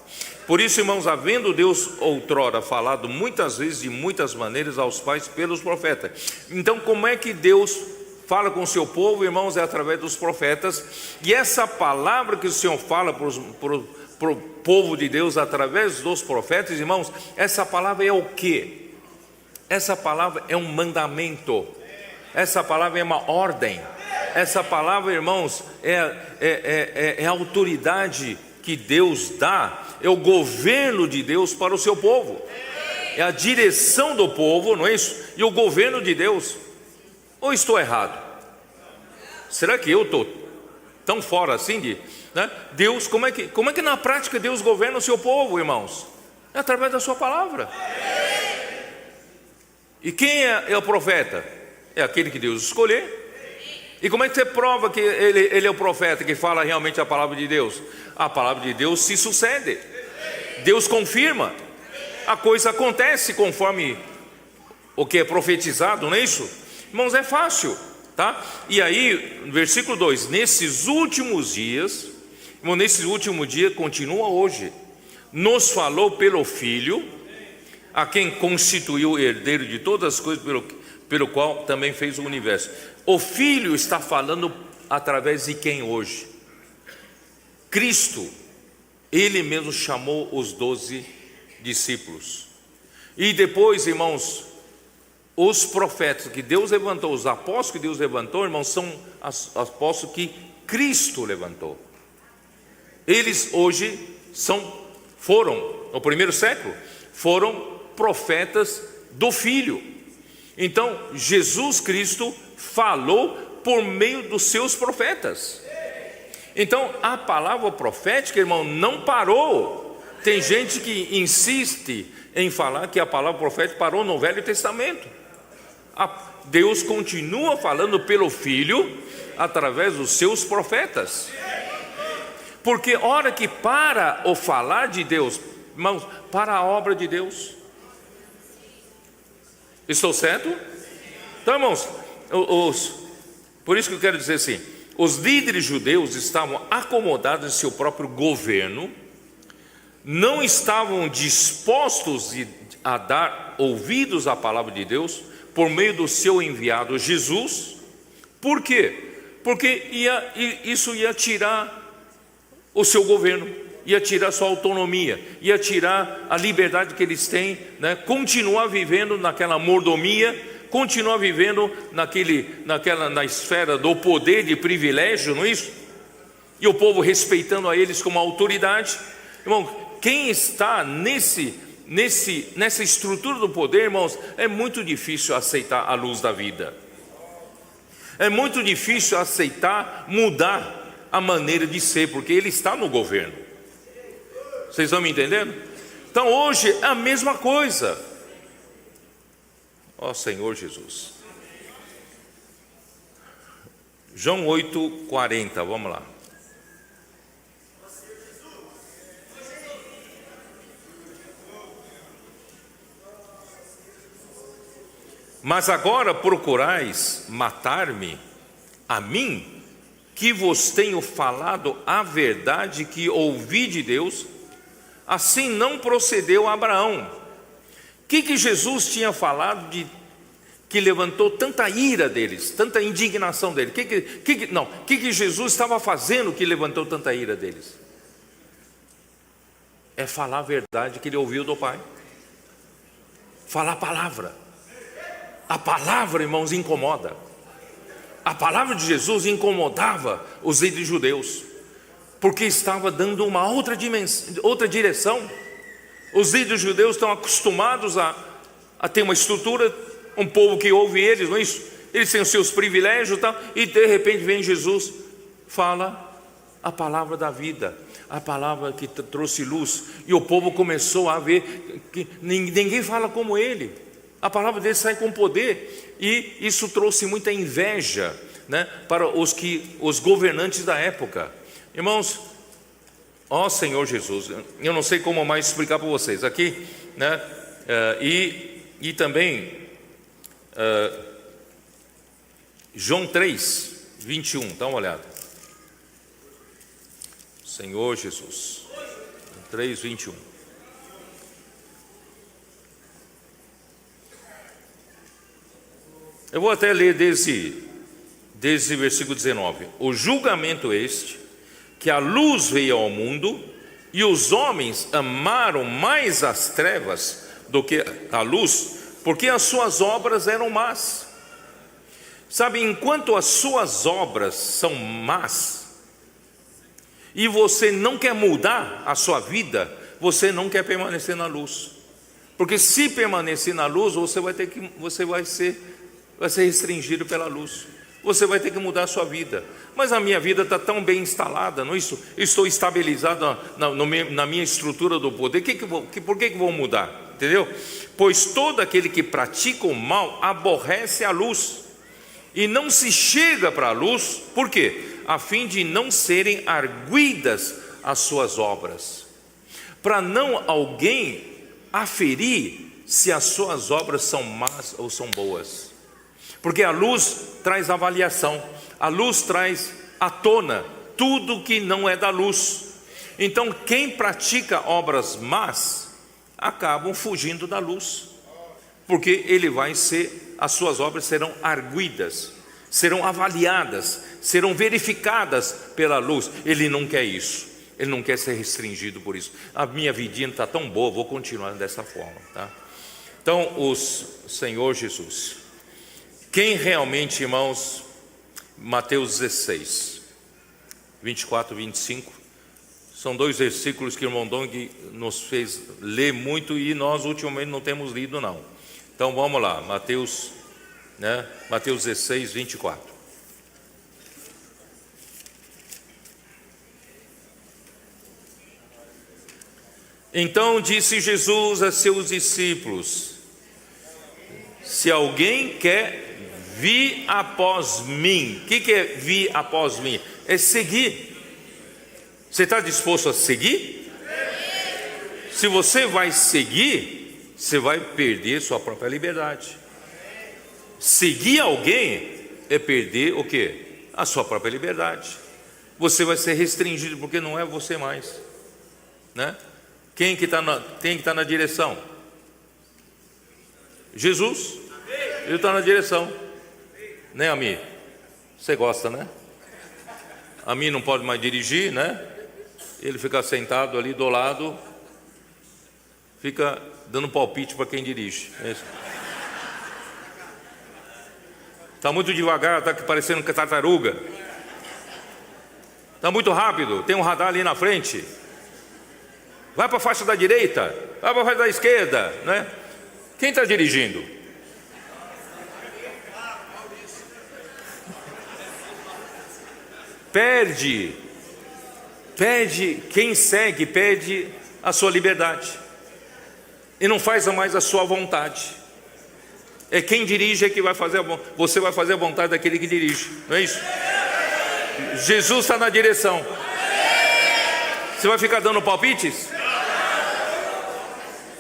Por isso, irmãos, havendo Deus outrora falado muitas vezes, de muitas maneiras, aos pais pelos profetas. Então, como é que Deus fala com o seu povo, irmãos? É através dos profetas. E essa palavra que o Senhor fala para o povo de Deus através dos profetas, irmãos, essa palavra é o quê? Essa palavra é um mandamento. Essa palavra é uma ordem. Essa palavra, irmãos, é a autoridade que Deus dá, é o governo de Deus para o seu povo, é a direção do povo, não é isso? E o governo de Deus. Ou estou errado? Será que eu estou tão fora assim né? Deus, como é que na prática Deus governa o seu povo, irmãos? É através da sua palavra. E quem é o profeta? É aquele que Deus escolher. E como é que você prova que ele é o profeta que fala realmente a palavra de Deus? A palavra de Deus se sucede, Deus confirma, a coisa acontece conforme o que é profetizado, não é isso? Irmãos, é fácil, tá? E aí, versículo 2: nesses últimos dias, irmão, nesse último dia, continua hoje, nos falou pelo Filho, a quem constituiu o herdeiro de todas as coisas, pelo qual também fez o universo. O Filho está falando através de quem hoje? Cristo. Ele mesmo chamou os 12 discípulos. E depois, irmãos, os profetas que Deus levantou, os apóstolos que Deus levantou, irmãos, são os apóstolos que Cristo levantou. Eles hoje foram, no primeiro século, foram profetas do Filho. Então, Jesus Cristo falou por meio dos seus profetas. Então, a palavra profética, irmão, não parou. Tem gente que insiste em falar que a palavra profética parou no Velho Testamento. Deus continua falando pelo Filho através dos seus profetas. Porque hora que para o falar de Deus, irmãos, para a obra de Deus. Estou certo? Então, irmãos, por isso que eu quero dizer assim, os líderes judeus estavam acomodados em seu próprio governo, não estavam dispostos a dar ouvidos à palavra de Deus por meio do seu enviado Jesus. Por quê? Porque isso ia tirar o seu governo, ia tirar sua autonomia, ia tirar a liberdade que eles têm, né? Continuar vivendo naquela mordomia, continuar vivendo na esfera do poder, de privilégio, não é isso? E o povo respeitando a eles como autoridade. Irmão, quem está nessa estrutura do poder, irmãos, é muito difícil aceitar a luz da vida. É muito difícil aceitar mudar a maneira de ser, porque ele está no governo. Vocês estão me entendendo? Então hoje é a mesma coisa. Ó Senhor Jesus. João 8:40, vamos lá. Mas agora procurais matar-me, a mim, que vos tenho falado a verdade que ouvi de Deus. Assim não procedeu Abraão. O que Jesus tinha falado que levantou tanta ira deles, tanta indignação deles? O que Jesus estava fazendo que levantou tanta ira deles? É falar a verdade que ele ouviu do Pai. Falar a palavra. A palavra, irmãos, incomoda. A palavra de Jesus incomodava os líderes judeus, porque estava dando uma outra direção. Os líderes judeus estão acostumados a ter uma estrutura, um povo que ouve eles, não é isso? Eles têm os seus privilégios e tal, e de repente vem Jesus, fala a palavra da vida, a palavra que trouxe luz, e o povo começou a ver que ninguém fala como ele. A palavra dele sai com poder, e isso trouxe muita inveja, né, para os governantes da época. Irmãos, ó Senhor Jesus, eu não sei como mais explicar para vocês aqui, né? E também João 3:21, dá uma olhada. Senhor Jesus, 3:21. Eu vou até ler desde versículo 19. O julgamento este, que a luz veio ao mundo, e os homens amaram mais as trevas do que a luz, porque as suas obras eram más. Sabe, enquanto as suas obras são más, e você não quer mudar a sua vida, você não quer permanecer na luz. Porque se permanecer na luz, você vai ser restringido pela luz. Você vai ter que mudar a sua vida. Mas a minha vida está tão bem instalada, não é isso? Estou estabilizado na minha estrutura do poder. Por que vou mudar? Entendeu? Pois todo aquele que pratica o mal aborrece a luz e não se chega para a luz, por quê? A fim de não serem arguidas as suas obras, para não alguém aferir se as suas obras são más ou são boas, porque a luz traz avaliação, a luz traz à tona tudo que não é da luz. Então quem pratica obras más acabam fugindo da luz, porque as suas obras serão arguidas, serão avaliadas, serão verificadas pela luz. Ele não quer isso, ele não quer ser restringido por isso. A minha vidinha está tão boa, vou continuar dessa forma, tá? Então, o Senhor Jesus, quem realmente, irmãos, Mateus 16, 24 e 25, são dois versículos que o irmão Dong nos fez ler muito e nós ultimamente não temos lido não. Então vamos lá, Mateus 16, 24. Então disse Jesus a seus discípulos: se alguém quer vir após mim, o que é vir após mim? É seguir. Você está disposto a seguir? Se você vai seguir, você vai perder sua própria liberdade. Seguir alguém é perder o quê? A sua própria liberdade. Você vai ser restringido, porque não é você mais, né? Quem que está na direção? Jesus. Ele está na direção, né, Ami? Você gosta, né? Ami não pode mais dirigir, né? Ele fica sentado ali do lado, fica dando palpite para quem dirige. Está muito devagar, está parecendo que tartaruga. Está muito rápido, tem um radar ali na frente. Vai para a faixa da direita, vai para a faixa da esquerda, né? Quem está dirigindo? Perde, quem segue perde a sua liberdade e não faz mais a sua vontade. É quem dirige é que vai fazer você vai fazer a vontade daquele que dirige, não é isso? Jesus está na direção. Você vai ficar dando palpites?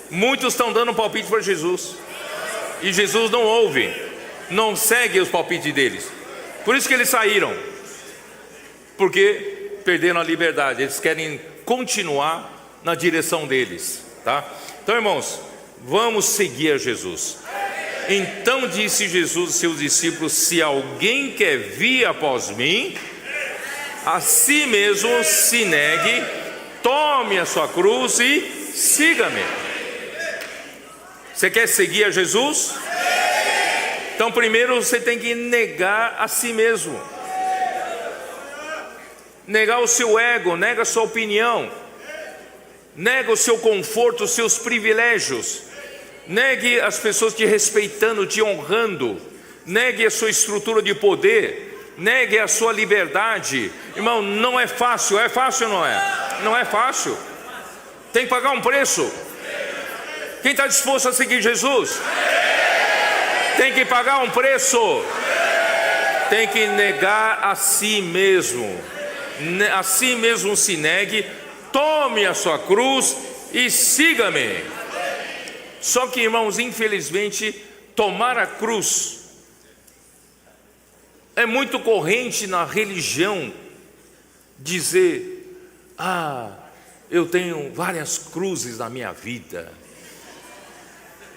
Muitos estão dando palpite para Jesus e Jesus não ouve, não segue os palpites deles. Por isso que eles saíram, porque perderam a liberdade. Eles querem continuar na direção deles, tá? Então, irmãos, vamos seguir a Jesus. Então disse Jesus aos seus discípulos: se alguém quer vir após mim, a si mesmo se negue, tome a sua cruz e siga-me. Você quer seguir a Jesus? Então primeiro você tem que negar a si mesmo, negar o seu ego, nega a sua opinião, nega o seu conforto, os seus privilégios, negue as pessoas te respeitando, te honrando, negue a sua estrutura de poder, negue a sua liberdade. Irmão, não é fácil. É fácil ou não é? Não é fácil. Tem que pagar um preço. Quem está disposto a seguir Jesus? Tem que pagar um preço. Tem que negar a si mesmo. A si mesmo se negue, tome a sua cruz e siga-me. Só que, irmãos, infelizmente, tomar a cruz é muito corrente na religião dizer: eu tenho várias cruzes na minha vida.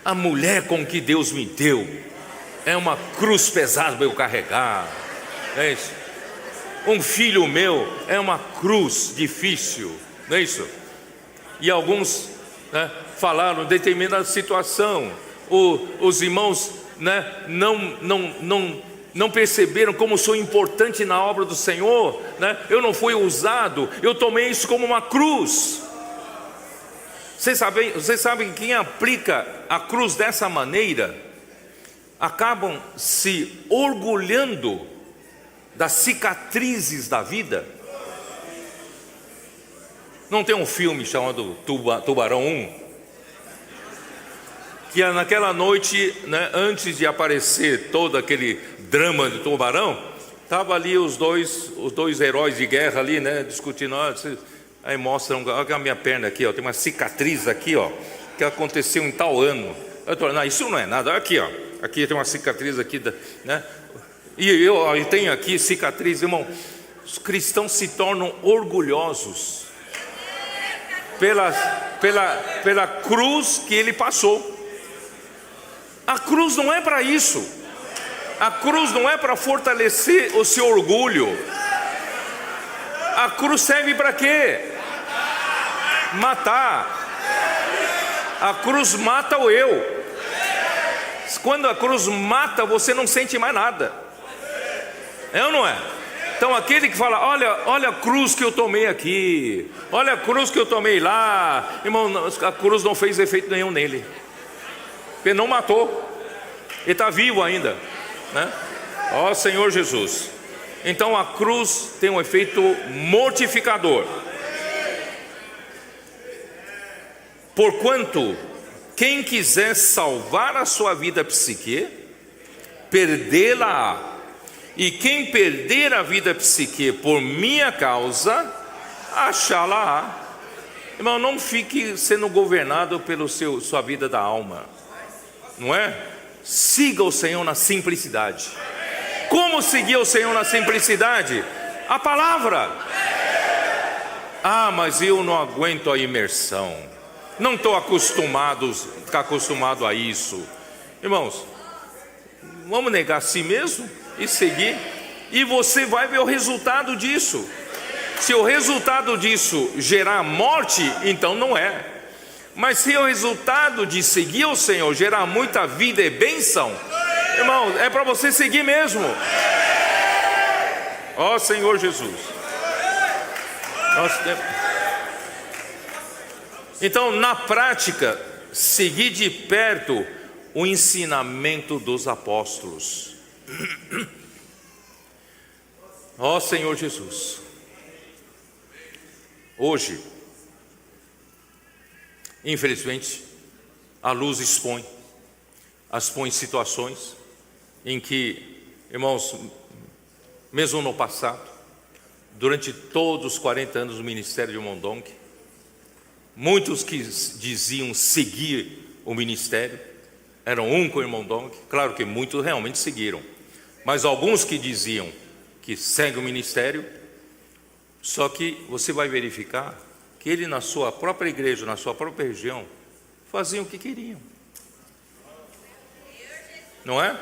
A mulher com que Deus me deu é uma cruz pesada para eu carregar. É isso. Um filho meu é uma cruz difícil, não é isso? E alguns, né, falaram de determinada situação. Os irmãos, né, não perceberam como sou importante na obra do Senhor, né? Eu não fui usado, eu tomei isso como uma cruz. Vocês sabem que quem aplica a cruz dessa maneira acabam se orgulhando das cicatrizes da vida. Não tem um filme chamado Tubarão 1? que naquela noite, né, antes de aparecer todo aquele drama de tubarão, tava ali os dois heróis de guerra ali, né, discutindo. Aí mostram, olha a minha perna aqui, ó, tem uma cicatriz aqui, ó, que aconteceu em tal ano. Eu tô, não, isso não é nada. Aqui, ó, aqui tem uma cicatriz aqui, né? E eu tenho aqui cicatriz, irmão. Os cristãos se tornam orgulhosos pela cruz que ele passou. A cruz não é para isso. A cruz não é para fortalecer o seu orgulho. A cruz serve para quê? Matar. A cruz mata o eu. Quando a cruz mata, você não sente mais nada. É ou não é? Então aquele que fala, olha a cruz que eu tomei aqui, olha a cruz que eu tomei lá, irmão, a cruz não fez efeito nenhum nele. Ele não matou. Ele está vivo ainda, né? Ó Senhor Jesus. Então a cruz tem um efeito mortificador. Porquanto quem quiser salvar a sua vida psique, perdê-la. E quem perder a vida psique por minha causa, achá-la. Irmão, não fique sendo governado pela sua vida da alma, não é? Siga o Senhor na simplicidade. Como seguir o Senhor na simplicidade? A palavra. Ah, mas eu não aguento a imersão. Não estou acostumado a isso. Irmãos, vamos negar a si mesmo e seguir. E você vai ver o resultado disso. Se o resultado disso gerar morte, então não é. Mas se o resultado de seguir o Senhor gerar muita vida e bênção, irmão, é para você seguir mesmo. Ó Senhor Jesus. Então, na prática, seguir de perto o ensinamento dos apóstolos. Ó Senhor Jesus. Hoje, infelizmente, a luz expõe situações em que, irmãos, mesmo no passado, durante todos os 40 anos do ministério de Irmão Dong, muitos que diziam seguir o ministério eram com o Irmão Dong. Claro que muitos realmente seguiram, mas alguns que diziam que seguem o ministério, só que você vai verificar que ele na sua própria igreja, na sua própria região, faziam o que queriam, não é?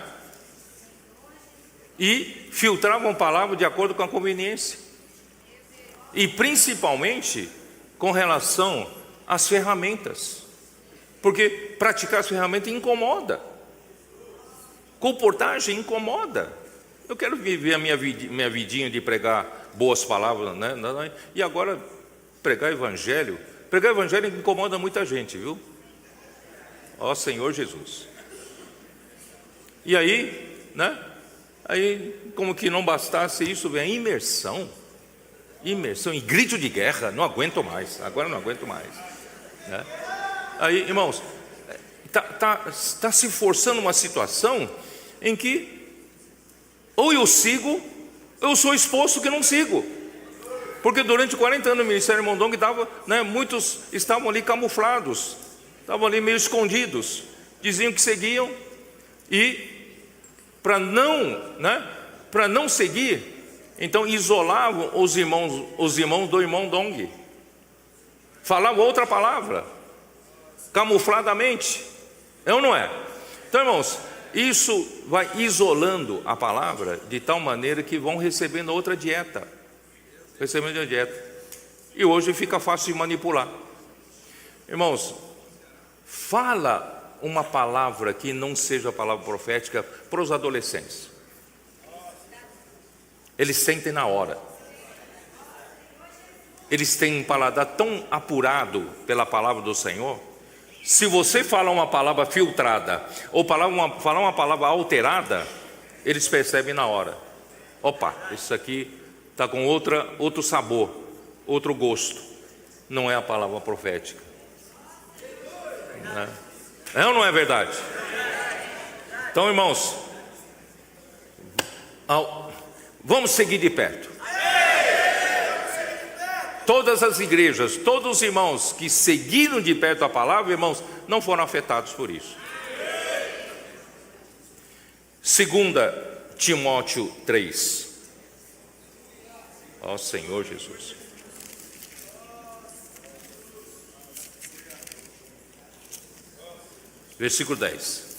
E filtravam palavras de acordo com a conveniência, e principalmente com relação às ferramentas, porque praticar as ferramentas incomoda, comportagem incomoda. Eu quero viver a minha vidinha de pregar boas palavras, né? E agora pregar evangelho incomoda muita gente, viu? Ó Senhor Jesus. E aí, né? Aí, como que não bastasse isso, vem a imersão em grito de guerra. Não aguento mais, agora não aguento mais, né? Aí, irmãos, tá se forçando uma situação em que ou eu sigo, ou eu sou exposto que não sigo. Porque durante 40 anos no Ministério Irmão Dong muitos estavam ali camuflados, estavam ali meio escondidos, diziam que seguiam, e para não seguir, então isolavam os irmãos do Irmão Dong, falavam outra palavra, camufladamente, é ou não é? Então, irmãos, isso vai isolando a palavra de tal maneira que vão recebendo outra dieta, e hoje fica fácil de manipular. Irmãos, fala uma palavra que não seja a palavra profética para os adolescentes. Eles sentem na hora. Eles têm um paladar tão apurado pela palavra do Senhor. Se você falar uma palavra filtrada ou falar uma palavra alterada, eles percebem na hora. Opa, isso aqui está com outro sabor, outro gosto. Não é a palavra profética, né? É ou não é verdade? Então, irmãos, vamos seguir de perto. Todas as igrejas, todos os irmãos que seguiram de perto a palavra, irmãos, não foram afetados por isso. 2 Timóteo 3. Ó Senhor Jesus. Versículo 10.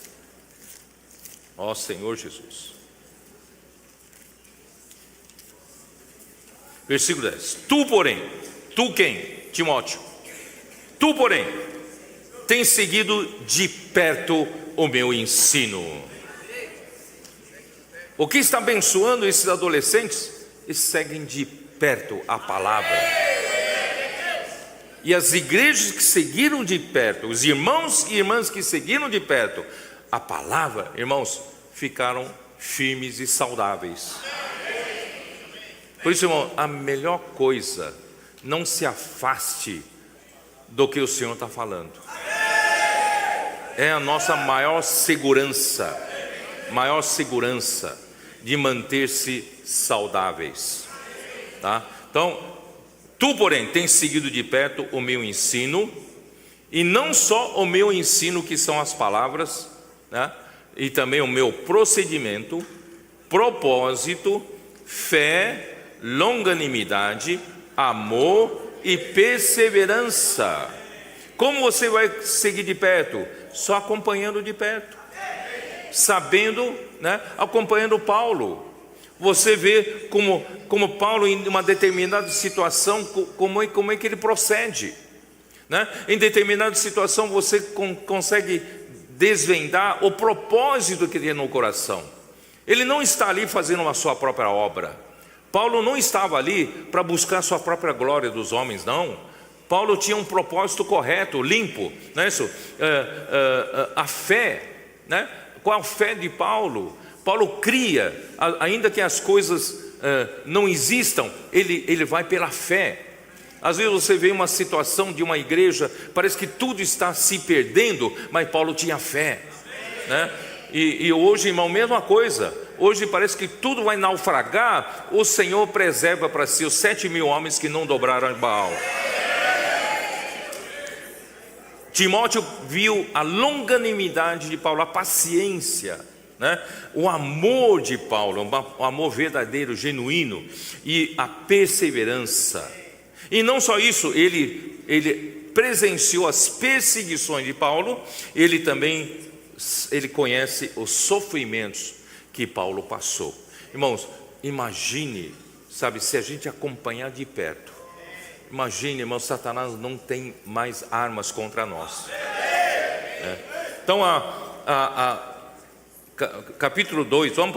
Ó Senhor Jesus. Versículo 10. Tu, porém, tu quem? Timóteo. Tu, porém, tens seguido de perto o meu ensino. O que está abençoando esses adolescentes? Eles seguem de perto a palavra. E as igrejas que seguiram de perto, os irmãos e irmãs que seguiram de perto a palavra, irmãos, ficaram firmes e saudáveis. Por isso, irmão, a melhor coisa, não se afaste do que o Senhor está falando. É a nossa maior segurança de manter-se saudáveis, tá? Então, tu, porém, tens seguido de perto o meu ensino, e não só o meu ensino, que são as palavras, né? E também o meu procedimento, propósito, fé, longanimidade, amor e perseverança. Como você vai seguir de perto? Só acompanhando de perto, sabendo, né? Acompanhando Paulo. Você vê como Paulo, em uma determinada situação, como é que ele procede, né? Em determinada situação você consegue desvendar o propósito que tem no coração. Ele não está ali fazendo a sua própria obra. Paulo não estava ali para buscar a sua própria glória dos homens, não. Paulo tinha um propósito correto, limpo, não é isso? A fé, né? Qual a fé de Paulo? Paulo cria, ainda que as coisas não existam, ele vai pela fé. Às vezes você vê uma situação de uma igreja, parece que tudo está se perdendo, mas Paulo tinha fé, né? E hoje, irmão, mesma coisa. Hoje parece que tudo vai naufragar. O Senhor preserva para si os 7.000 homens que não dobraram a Baal. Timóteo viu a longanimidade de Paulo, a paciência, né? O amor de Paulo, um amor verdadeiro, genuíno, e a perseverança. E não só isso, ele presenciou as perseguições de Paulo. Ele conhece os sofrimentos que Paulo passou. Irmãos, imagine, sabe, se a gente acompanhar de perto. Imagine, irmão, Satanás não tem mais armas contra nós, né? Então, capítulo 2, vamos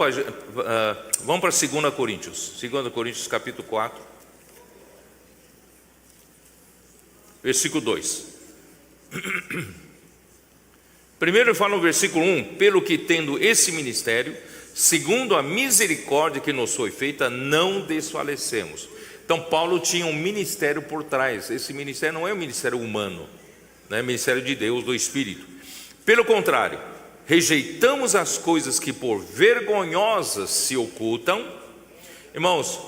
para 2 Coríntios. 2 Coríntios capítulo 4, versículo 2. Primeiro fala no versículo 1: pelo que tendo esse ministério, segundo a misericórdia que nos foi feita, não desfalecemos. Então Paulo tinha um ministério por trás. Esse ministério não é um ministério humano, não é ministério de Deus, do Espírito. Pelo contrário, rejeitamos as coisas que por vergonhosas se ocultam. Irmãos,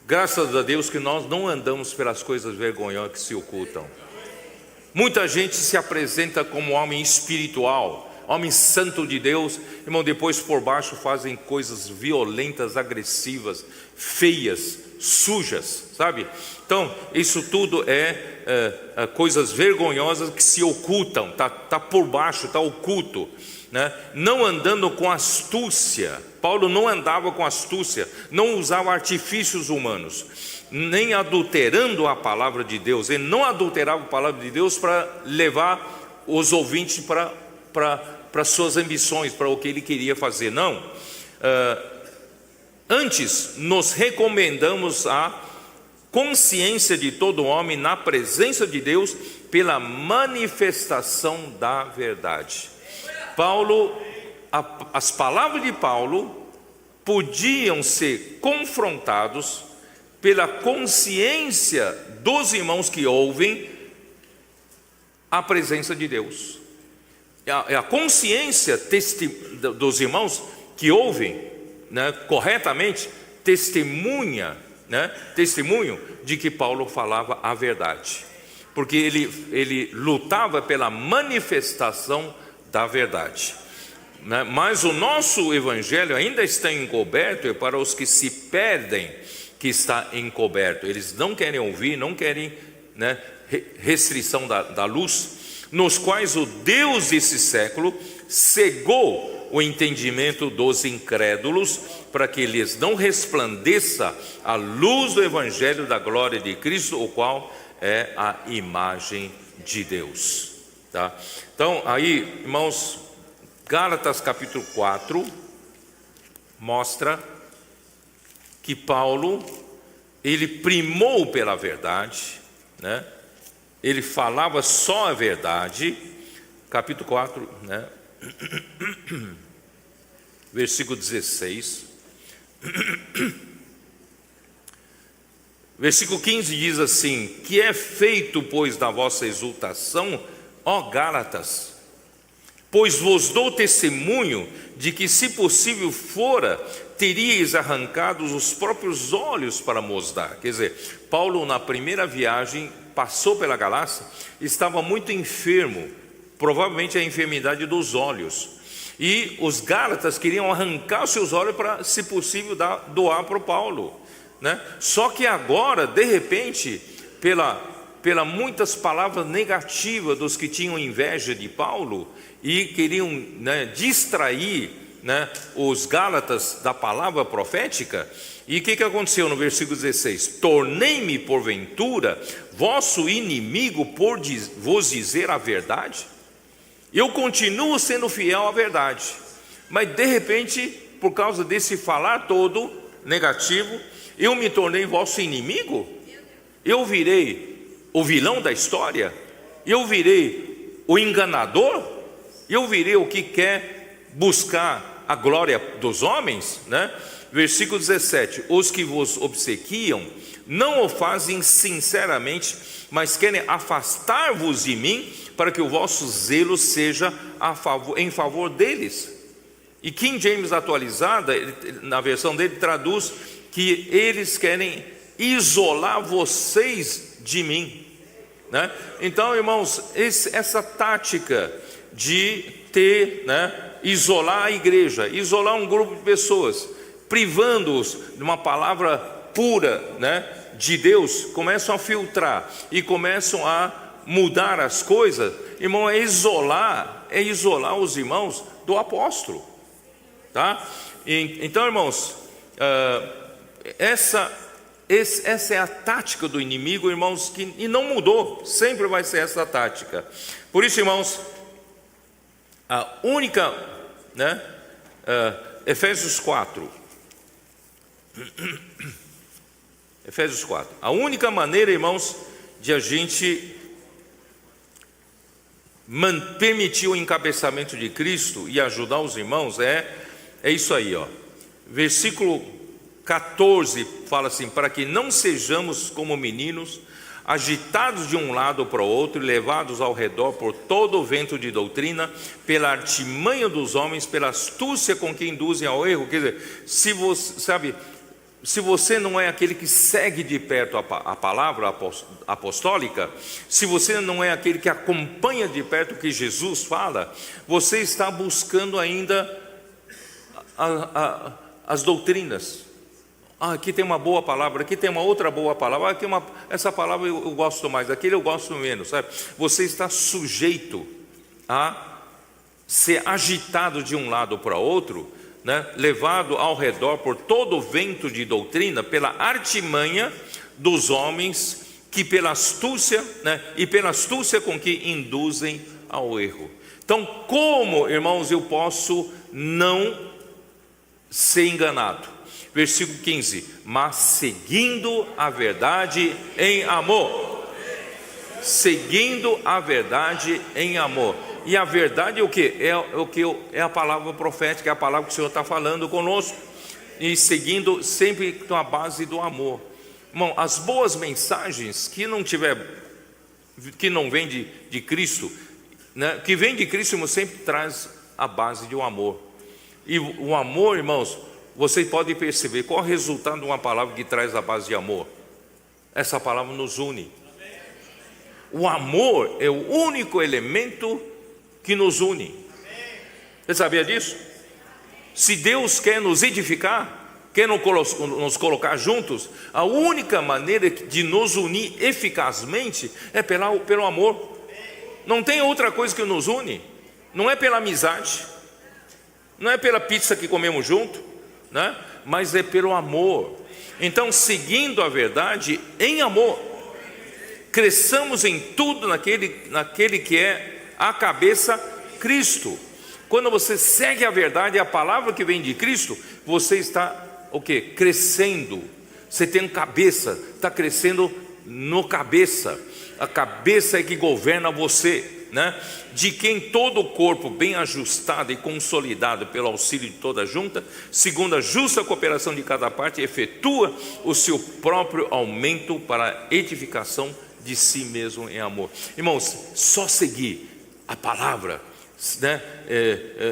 graças a Deus que nós não andamos pelas coisas vergonhosas que se ocultam. Muita gente se apresenta como homem espiritual, homem santo de Deus, irmão, depois por baixo fazem coisas violentas, agressivas, feias, sujas, sabe? Então, isso tudo é coisas vergonhosas que se ocultam, tá por baixo, tá oculto, né? Não andando com astúcia. Paulo não andava com astúcia, não usava artifícios humanos, nem adulterando a palavra de Deus. Ele não adulterava a palavra de Deus para levar os ouvintes para suas ambições, para o que ele queria fazer. Não. Antes, nos recomendamos a consciência de todo homem na presença de Deus pela manifestação da verdade. As palavras de Paulo podiam ser confrontados pela consciência dos irmãos que ouvem a presença de Deus. a consciência dos irmãos que ouvem, né, corretamente, testemunho de que Paulo falava a verdade, porque ele lutava pela manifestação da verdade, né? Mas o nosso evangelho ainda está encoberto, e para os que se perdem que está encoberto, eles não querem ouvir, não querem, né, restrição da luz, nos quais o Deus desse século cegou o entendimento dos incrédulos, para que lhes não resplandeça a luz do evangelho da glória de Cristo, o qual é a imagem de Deus, tá? Então aí, irmãos, Gálatas capítulo 4 mostra que Paulo, ele primou pela verdade, né? Ele falava só a verdade. Capítulo 4, né? Versículo 16. Versículo 15 diz assim: que é feito, pois, da vossa exultação, ó Gálatas? Pois vos dou testemunho de que, se possível fora, teríeis arrancados os próprios olhos para mos dar. Quer dizer, Paulo, na primeira viagem, passou pela Galácia, estava muito enfermo, provavelmente a enfermidade dos olhos, e os gálatas queriam arrancar os seus olhos para, se possível, doar para o Paulo, né? Só que agora, de repente, pela muitas palavras negativas dos que tinham inveja de Paulo e queriam, né, distrair, né, os gálatas da palavra profética. E o que aconteceu no versículo 16? Tornei-me porventura vosso inimigo por vos dizer a verdade? Eu continuo sendo fiel à verdade, mas de repente, por causa desse falar todo negativo, eu me tornei vosso inimigo? Eu virei o vilão da história? Eu virei o enganador? Eu virei o que quer buscar a glória dos homens, né? Versículo 17: os que vos obsequiam não o fazem sinceramente, mas querem afastar-vos de mim, para que o vosso zelo seja em favor deles. E King James atualizada, na versão dele, traduz que eles querem isolar vocês de mim, né? Então, irmãos, essa tática de isolar a igreja, isolar um grupo de pessoas, privando-os de uma palavra pura, né, de Deus, começam a filtrar e começam a mudar as coisas, irmão, é isolar os irmãos do apóstolo, tá? Então, irmãos, essa é a tática do inimigo, irmãos, e não mudou, sempre vai ser essa tática. Por isso, irmãos, a única, né, Efésios 4, a única maneira, irmãos, de a gente permitir o encabeçamento de Cristo e ajudar os irmãos é isso aí, ó. Versículo 14 fala assim: para que não sejamos como meninos, agitados de um lado para o outro e levados ao redor por todo o vento de doutrina, pela artimanha dos homens, pela astúcia com que induzem ao erro. Quer dizer, se você não é aquele que segue de perto a palavra apostólica, se você não é aquele que acompanha de perto o que Jesus fala, você está buscando ainda as doutrinas. Aqui tem uma boa palavra, aqui tem uma outra boa palavra, essa palavra eu gosto mais, aquele eu gosto menos, sabe? Você está sujeito a ser agitado de um lado para outro, né? Levado ao redor por todo o vento de doutrina, pela artimanha dos homens, que pela astúcia, né? E pela astúcia com que induzem ao erro. Então, como, irmãos, eu posso não ser enganado? Versículo 15: mas seguindo a verdade em amor. Seguindo a verdade em amor. E a verdade é o que? É a palavra profética, é a palavra que o Senhor está falando conosco. E seguindo sempre com a base do amor. Irmão, as boas mensagens que não vêm de Cristo, né, que vem de Cristo, irmão, sempre traz a base de um amor. E o amor, irmãos, vocês podem perceber qual é o resultado de uma palavra que traz a base de amor. Essa palavra nos une. O amor é o único elemento que nos une. Você sabia disso? Se Deus quer nos edificar, quer nos colocar juntos, a única maneira de nos unir eficazmente é pelo amor. Não tem outra coisa que nos une. Não é pela amizade, não é pela pizza que comemos junto, né? Mas é pelo amor. Então, seguindo a verdade em amor, cresçamos em tudo naquele que é a cabeça, Cristo. Quando você segue a verdade, a palavra que vem de Cristo, você está o quê? Crescendo. Você tem cabeça, está crescendo no cabeça. A cabeça é que governa você, né? De quem todo o corpo bem ajustado e consolidado pelo auxílio de toda a junta, segundo a justa cooperação de cada parte, efetua o seu próprio aumento para a edificação de si mesmo em amor. Irmãos, só seguir a palavra, né,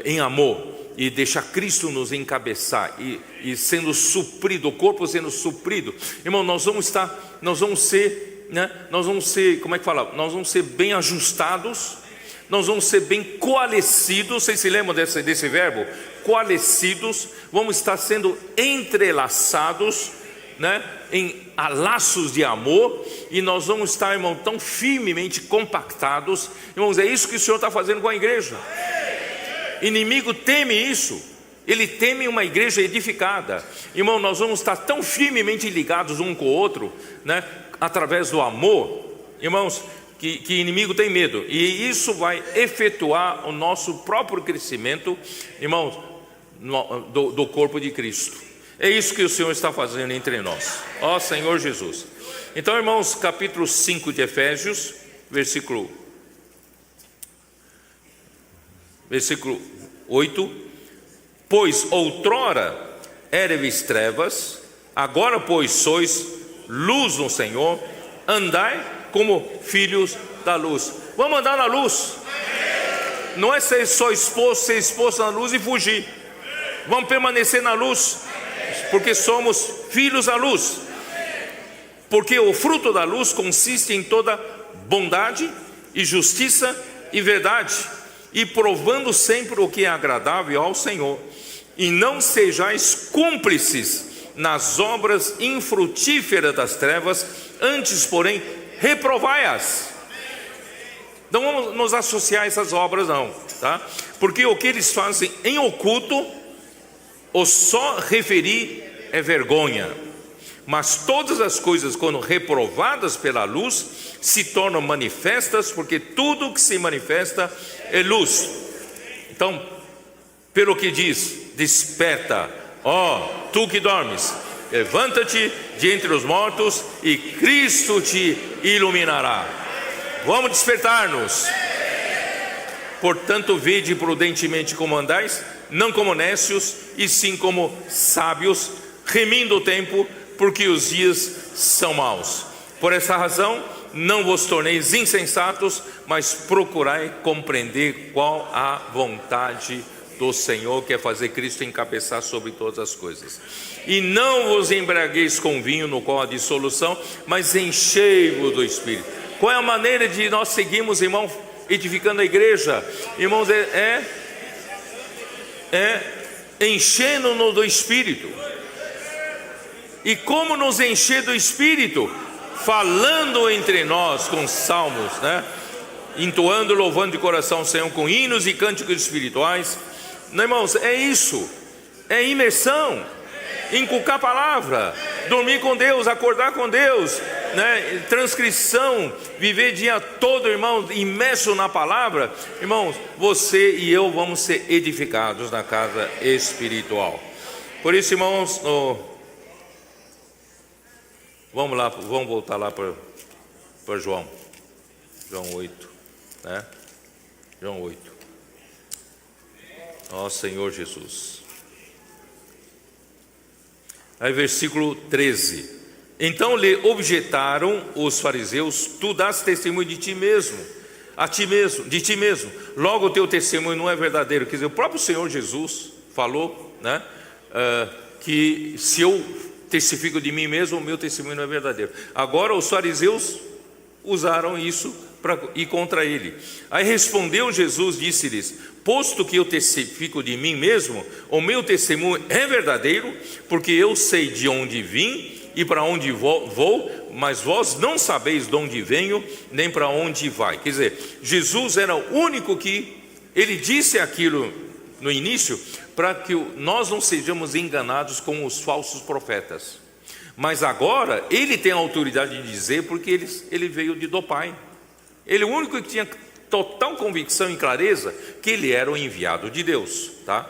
em amor, e deixar Cristo nos encabeçar e sendo suprido, o corpo sendo suprido, irmão, nós vamos ser, né, como é que fala? Nós vamos ser bem ajustados, nós vamos ser bem coalescidos. Vocês se lembram desse verbo? Coalescidos. Vamos estar sendo entrelaçados, né, em laços de amor, e nós vamos estar, irmão, tão firmemente compactados. Irmãos, é isso que o Senhor está fazendo com a igreja. O inimigo teme isso. Ele teme uma igreja edificada. Irmão, nós vamos estar tão firmemente ligados um com o outro, né, através do amor, irmãos, que inimigo tem medo, e isso vai efetuar o nosso próprio crescimento, irmãos, do corpo de Cristo. É isso que o Senhor está fazendo entre nós, ó Senhor Jesus. Então, irmãos, capítulo 5 de Efésios, versículo 8: pois outrora éreis trevas, agora pois sois luz no Senhor, andai como filhos da luz. Vamos andar na luz. Não é ser só ser exposto na luz e fugir. Vamos permanecer na luz, porque somos filhos da luz. Porque o fruto da luz consiste em toda bondade e justiça e verdade, e provando sempre o que é agradável ao Senhor. E não sejais cúmplices nas obras infrutíferas das trevas, antes, porém, reprovai-as. Não vamos nos associar a essas obras, não, tá? Porque o que eles fazem em oculto, o só referir é vergonha. Mas todas as coisas, quando reprovadas pela luz, se tornam manifestas, porque tudo que se manifesta é luz. Então, pelo que diz: desperta, ó tu que dormes, levanta-te de entre os mortos, e Cristo te iluminará. Vamos despertar-nos. Portanto, vede prudentemente como andais, não como nécios, e sim como sábios, remindo o tempo, porque os dias são maus. Por essa razão, não vos torneis insensatos, mas procurai compreender qual a vontade do Senhor, que é fazer Cristo encabeçar sobre todas as coisas. E não vos embriagueis com vinho, no qual há dissolução, mas enchei-vos do Espírito. Qual é a maneira de nós seguirmos, irmão, edificando a igreja? Irmãos, enchendo-nos do Espírito. E como nos encher do Espírito? Falando entre nós com salmos, né? Entoando, louvando de coração o Senhor com hinos e cânticos espirituais. Não, irmãos, é isso. É imersão. Inculcar a palavra, dormir com Deus, acordar com Deus, né? Transcrição, viver dia todo, irmão, imerso na palavra. Irmãos, você e eu vamos ser edificados na casa espiritual. Por isso, irmãos, vamos voltar lá para João 8, né? João 8. Ó Senhor Jesus. Aí versículo 13: então lhe objetaram os fariseus: tu dás testemunho de ti mesmo, a ti mesmo, de ti mesmo. Logo o teu testemunho não é verdadeiro. Quer dizer, o próprio Senhor Jesus falou, né, que se eu testifico de mim mesmo, o meu testemunho não é verdadeiro. Agora os fariseus usaram isso para ir contra ele. Aí respondeu Jesus, disse-lhes: posto que eu testifico de mim mesmo, o meu testemunho é verdadeiro, porque eu sei de onde vim e para onde vou, mas vós não sabeis de onde venho, nem para onde vai. Quer dizer, Jesus era o único que, ele disse aquilo no início, para que nós não sejamos enganados com os falsos profetas. Mas agora, ele tem a autoridade de dizer, porque ele veio do Pai. Ele é o único que tinha total convicção e clareza que ele era o enviado de Deus, tá?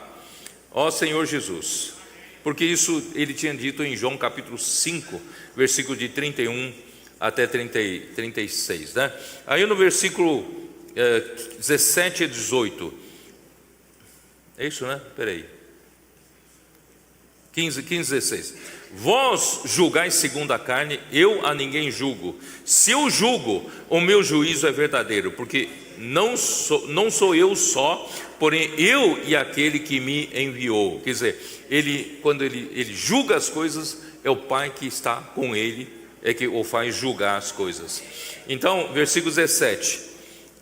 Ó Senhor Jesus, porque isso ele tinha dito em João capítulo 5, versículo de 31 até 36, né? Aí no versículo 17 e 18, é isso, né? Peraí, 15, 16. Vós julgais segundo a carne, eu a ninguém julgo. Se eu julgo, o meu juízo é verdadeiro, porque não sou eu só, porém eu e aquele que me enviou. Quer dizer, quando ele julga as coisas, é o Pai que está com ele, é que o faz julgar as coisas. Então, versículo 17: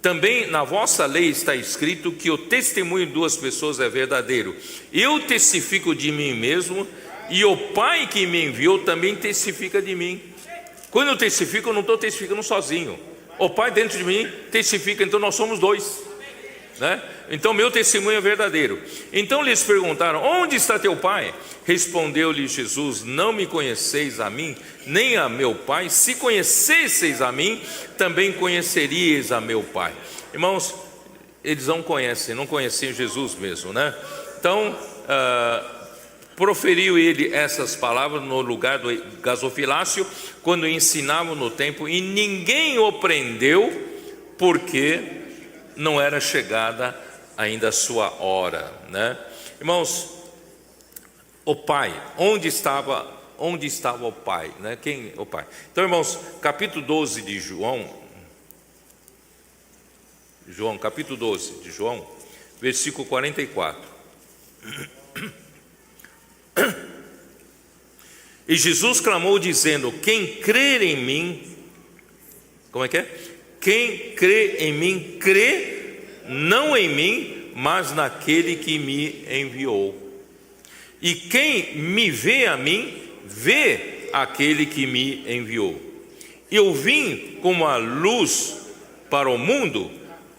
também na vossa lei está escrito que o testemunho de duas pessoas é verdadeiro. Eu testifico de mim mesmo, e o Pai que me enviou também testifica de mim. Quando eu testifico, eu não estou testificando sozinho. O Pai dentro de mim testifica, então nós somos dois, né? Então meu testemunho é verdadeiro. Então lhes perguntaram: onde está teu Pai? Respondeu-lhe Jesus: não me conheceis a mim, nem a meu Pai. Se conhecesseis a mim, também conheceríeis a meu Pai. Irmãos, eles não conheciam Jesus mesmo, né? Então proferiu ele essas palavras no lugar do gasofilácio, quando ensinava no templo, e ninguém o prendeu, porque não era chegada ainda a sua hora, né? Irmãos, o Pai, onde estava o Pai, né? Quem o Pai? Então, irmãos, capítulo 12 de João, capítulo 12 de João, versículo 44. E Jesus clamou dizendo: quem crer em mim, como é que é? Quem crê em mim, crê não em mim, mas naquele que me enviou. E quem me vê a mim, vê aquele que me enviou. Eu vim como a luz para o mundo,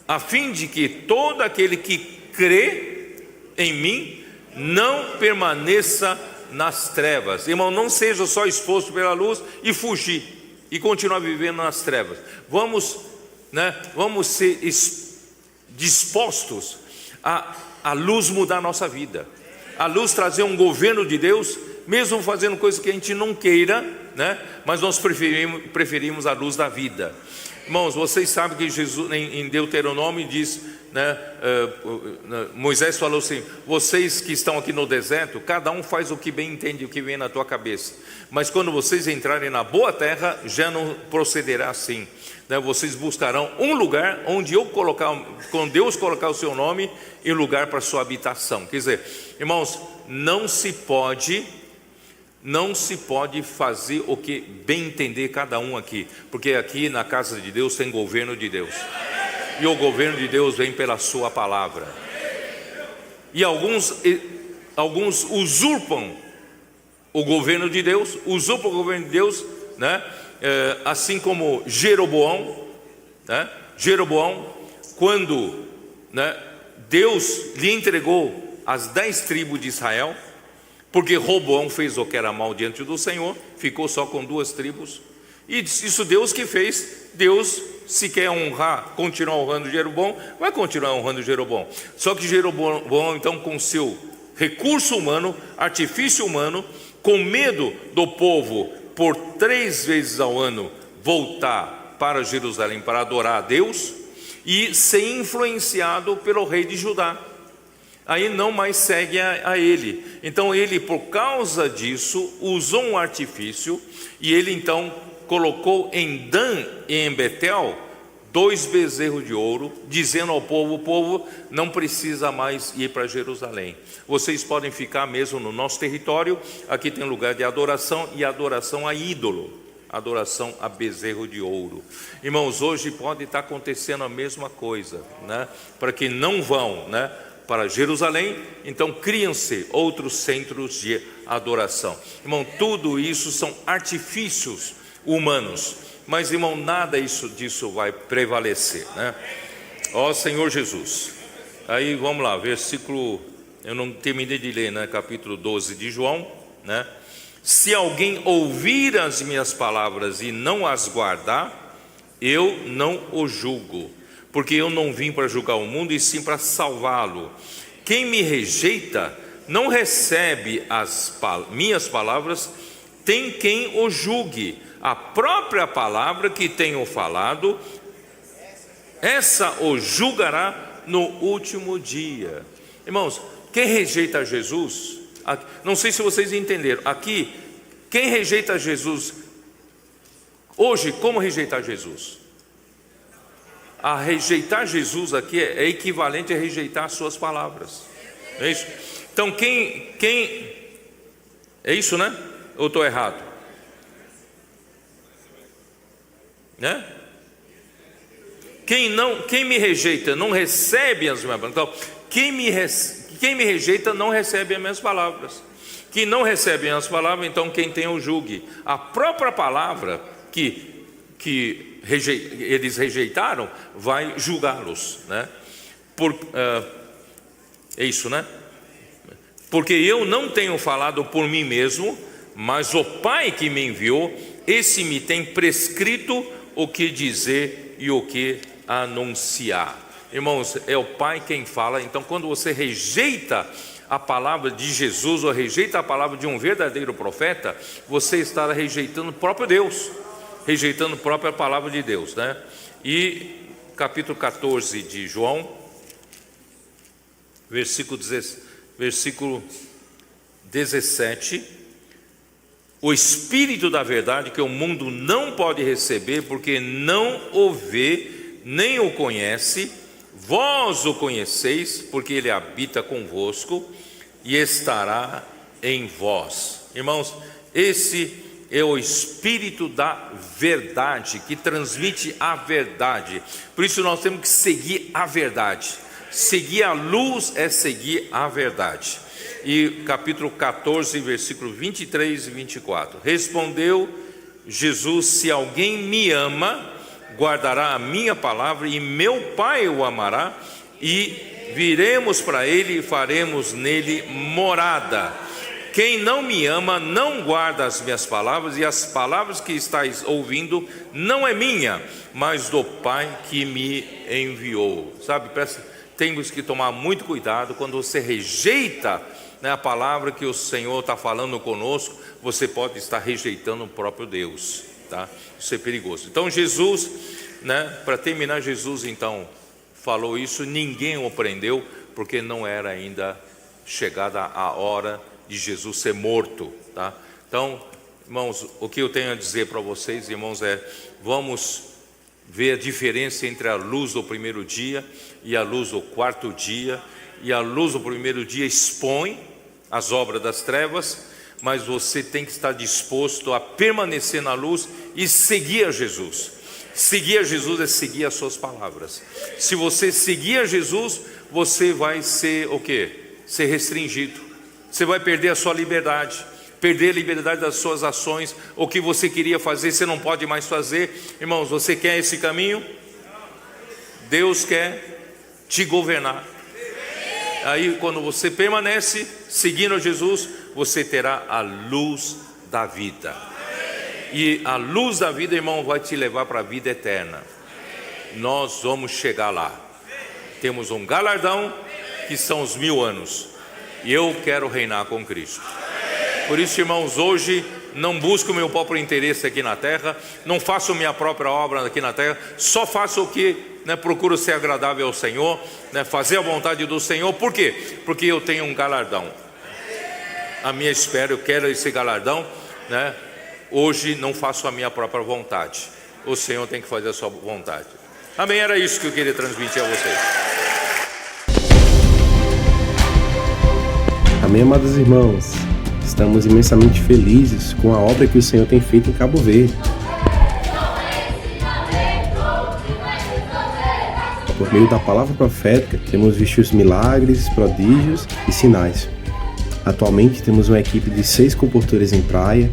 a fim de que todo aquele que crê em mim não permaneça nas trevas. Irmão, não seja só exposto pela luz e fugir e continuar vivendo nas trevas. Vamos ser dispostos a luz mudar a nossa vida, a luz trazer um governo de Deus, mesmo fazendo coisas que a gente não queira, né? Mas nós preferimos a luz da vida. Irmãos, vocês sabem que Jesus em Deuteronômio diz, né, Moisés falou assim: vocês que estão aqui no deserto, cada um faz o que bem entende, o que vem na tua cabeça, mas quando vocês entrarem na boa terra, já não procederá assim, né? Vocês buscarão um lugar onde quando Deus colocar o seu nome, em lugar para sua habitação. Quer dizer, irmãos, não se pode fazer o que bem entender cada um aqui, porque aqui na casa de Deus tem governo de Deus, e o governo de Deus vem pela sua palavra. E alguns usurpam o governo de Deus, né? Assim como Jeroboão, né? Quando, né, Deus lhe entregou as 10 tribos de Israel, porque Roboão fez o que era mal diante do Senhor, ficou só com 2 tribos, e isso Deus que fez. Deus, se quer continuar honrando Jeroboão, vai continuar honrando Jeroboão. Só que Jeroboão, então, com seu recurso humano, artifício humano, com medo do povo, por 3 vezes ao ano, voltar para Jerusalém para adorar a Deus, e ser influenciado pelo rei de Judá, aí não mais segue a ele. Então ele, por causa disso, usou um artifício, e ele então colocou em Dan e em Betel 2 bezerros de ouro, dizendo ao povo: o povo não precisa mais ir para Jerusalém, vocês podem ficar mesmo no nosso território, aqui tem lugar de adoração, e adoração a ídolo, adoração a bezerro de ouro. Irmãos, hoje pode estar acontecendo a mesma coisa, né? Para que não vão, né, para Jerusalém, então criam-se outros centros de adoração. Irmão, tudo isso são artifícios humanos, mas, irmão, nada disso vai prevalecer, né? Ó Senhor Jesus. Aí vamos lá, versículo, eu não terminei de ler, né? Capítulo 12 de João, né? Se alguém ouvir as minhas palavras e não as guardar, eu não o julgo, porque eu não vim para julgar o mundo, e sim para salvá-lo. Quem me rejeita não recebe as minhas palavras, tem quem o julgue. A própria palavra que tenho falado, essa o julgará no último dia. Irmãos, quem rejeita Jesus, não sei se vocês entenderam, aqui, quem rejeita Jesus, hoje, como rejeitar Jesus? A rejeitar Jesus aqui é equivalente a rejeitar as suas palavras, é isso? Então quem é isso, né? Ou estou errado? Né? Quem me rejeita não recebe as minhas palavras. Então, quem me rejeita não recebe as minhas palavras. Quem não recebe as palavras, então quem tem o julgue. A própria palavra que eles rejeitaram vai julgá-los, né? É isso, né? Porque eu não tenho falado por mim mesmo, mas o Pai que me enviou, esse me tem prescrito o que dizer e o que anunciar. Irmãos, é o Pai quem fala. Então, quando você rejeita a palavra de Jesus, ou rejeita a palavra de um verdadeiro profeta, você está rejeitando o próprio Deus, rejeitando a própria palavra de Deus, né? E capítulo 14 de João, versículo 17: o Espírito da verdade, que o mundo não pode receber, porque não o vê, nem o conhece, vós o conheceis, porque ele habita convosco e estará em vós. Irmãos, esse é o Espírito da verdade, que transmite a verdade. Por isso nós temos que seguir a verdade. Seguir a luz é seguir a verdade. E capítulo 14, versículo 23 e 24. Respondeu Jesus: se alguém me ama, guardará a minha palavra, e meu Pai o amará, e viremos para ele e faremos nele morada. Quem não me ama não guarda as minhas palavras, e as palavras que estáis ouvindo não é minha, mas do Pai que me enviou. Sabe, temos que tomar muito cuidado quando você rejeita, né, a palavra que o Senhor está falando conosco. Você pode estar rejeitando o próprio Deus, tá? Isso é perigoso. Então Jesus, né, para terminar, Jesus então falou isso, ninguém o prendeu, porque não era ainda chegada a hora de Jesus ser morto, tá? Então, irmãos, o que eu tenho a dizer para vocês, irmãos, vamos ver a diferença entre a luz do primeiro dia e a luz do quarto dia. E a luz do primeiro dia expõe as obras das trevas, mas você tem que estar disposto a permanecer na luz e seguir a Jesus. Seguir a Jesus é seguir as suas palavras. Se você seguir a Jesus, você vai ser o quê? Ser restringido. Você vai perder a sua liberdade, perder a liberdade das suas ações. O que você queria fazer, você não pode mais fazer. Irmãos, você quer esse caminho? Deus quer te governar. Aí, quando você permanece seguindo a Jesus, você terá a luz da vida. E a luz da vida, irmão, vai te levar para a vida eterna. Nós vamos chegar lá. Temos um galardão, que são os 1000 anos. E eu quero reinar com Cristo. Por isso, irmãos, hoje não busco o meu próprio interesse aqui na terra, não faço minha própria obra aqui na terra, só faço o que, né, procuro ser agradável ao Senhor, né, fazer a vontade do Senhor. Por quê? Porque eu tenho um galardão. A minha espera, eu quero esse galardão, né? Hoje não faço a minha própria vontade, o Senhor tem que fazer a sua vontade. Amém? Era isso que eu queria transmitir a vocês. Amém, amados irmãos. Estamos imensamente felizes com a obra que o Senhor tem feito em Cabo Verde. Por meio da palavra profética, temos visto os milagres, prodígios e sinais. Atualmente temos uma equipe de 6 comportores em praia,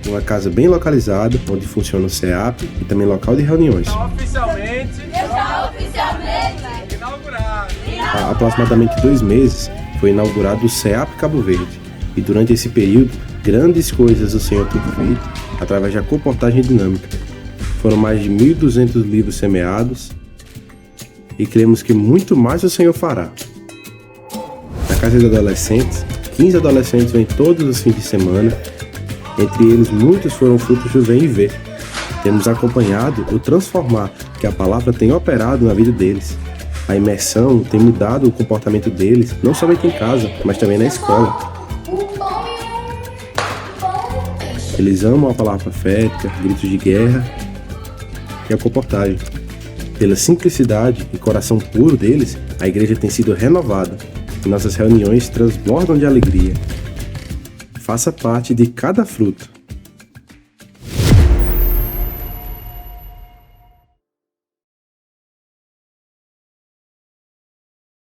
uma casa bem localizada, onde funciona o CEAP e também local de reuniões. Está oficialmente inaugurado. Há aproximadamente 2 meses foi inaugurado o CEAP Cabo Verde. E durante esse período, grandes coisas o Senhor tem feito através da comportagem dinâmica. Foram mais de 1.200 livros semeados e cremos que muito mais o Senhor fará. Na casa de adolescentes, 15 adolescentes vêm todos os fins de semana. Entre eles, muitos foram frutos do Vem e Ver. Temos acompanhado o transformar que a palavra tem operado na vida deles. A imersão tem mudado o comportamento deles, não somente em casa, mas também na escola. Eles amam a palavra profética, gritos de guerra e a comportagem. Pela simplicidade e coração puro deles, a igreja tem sido renovada e nossas reuniões transbordam de alegria. Faça parte de cada fruto.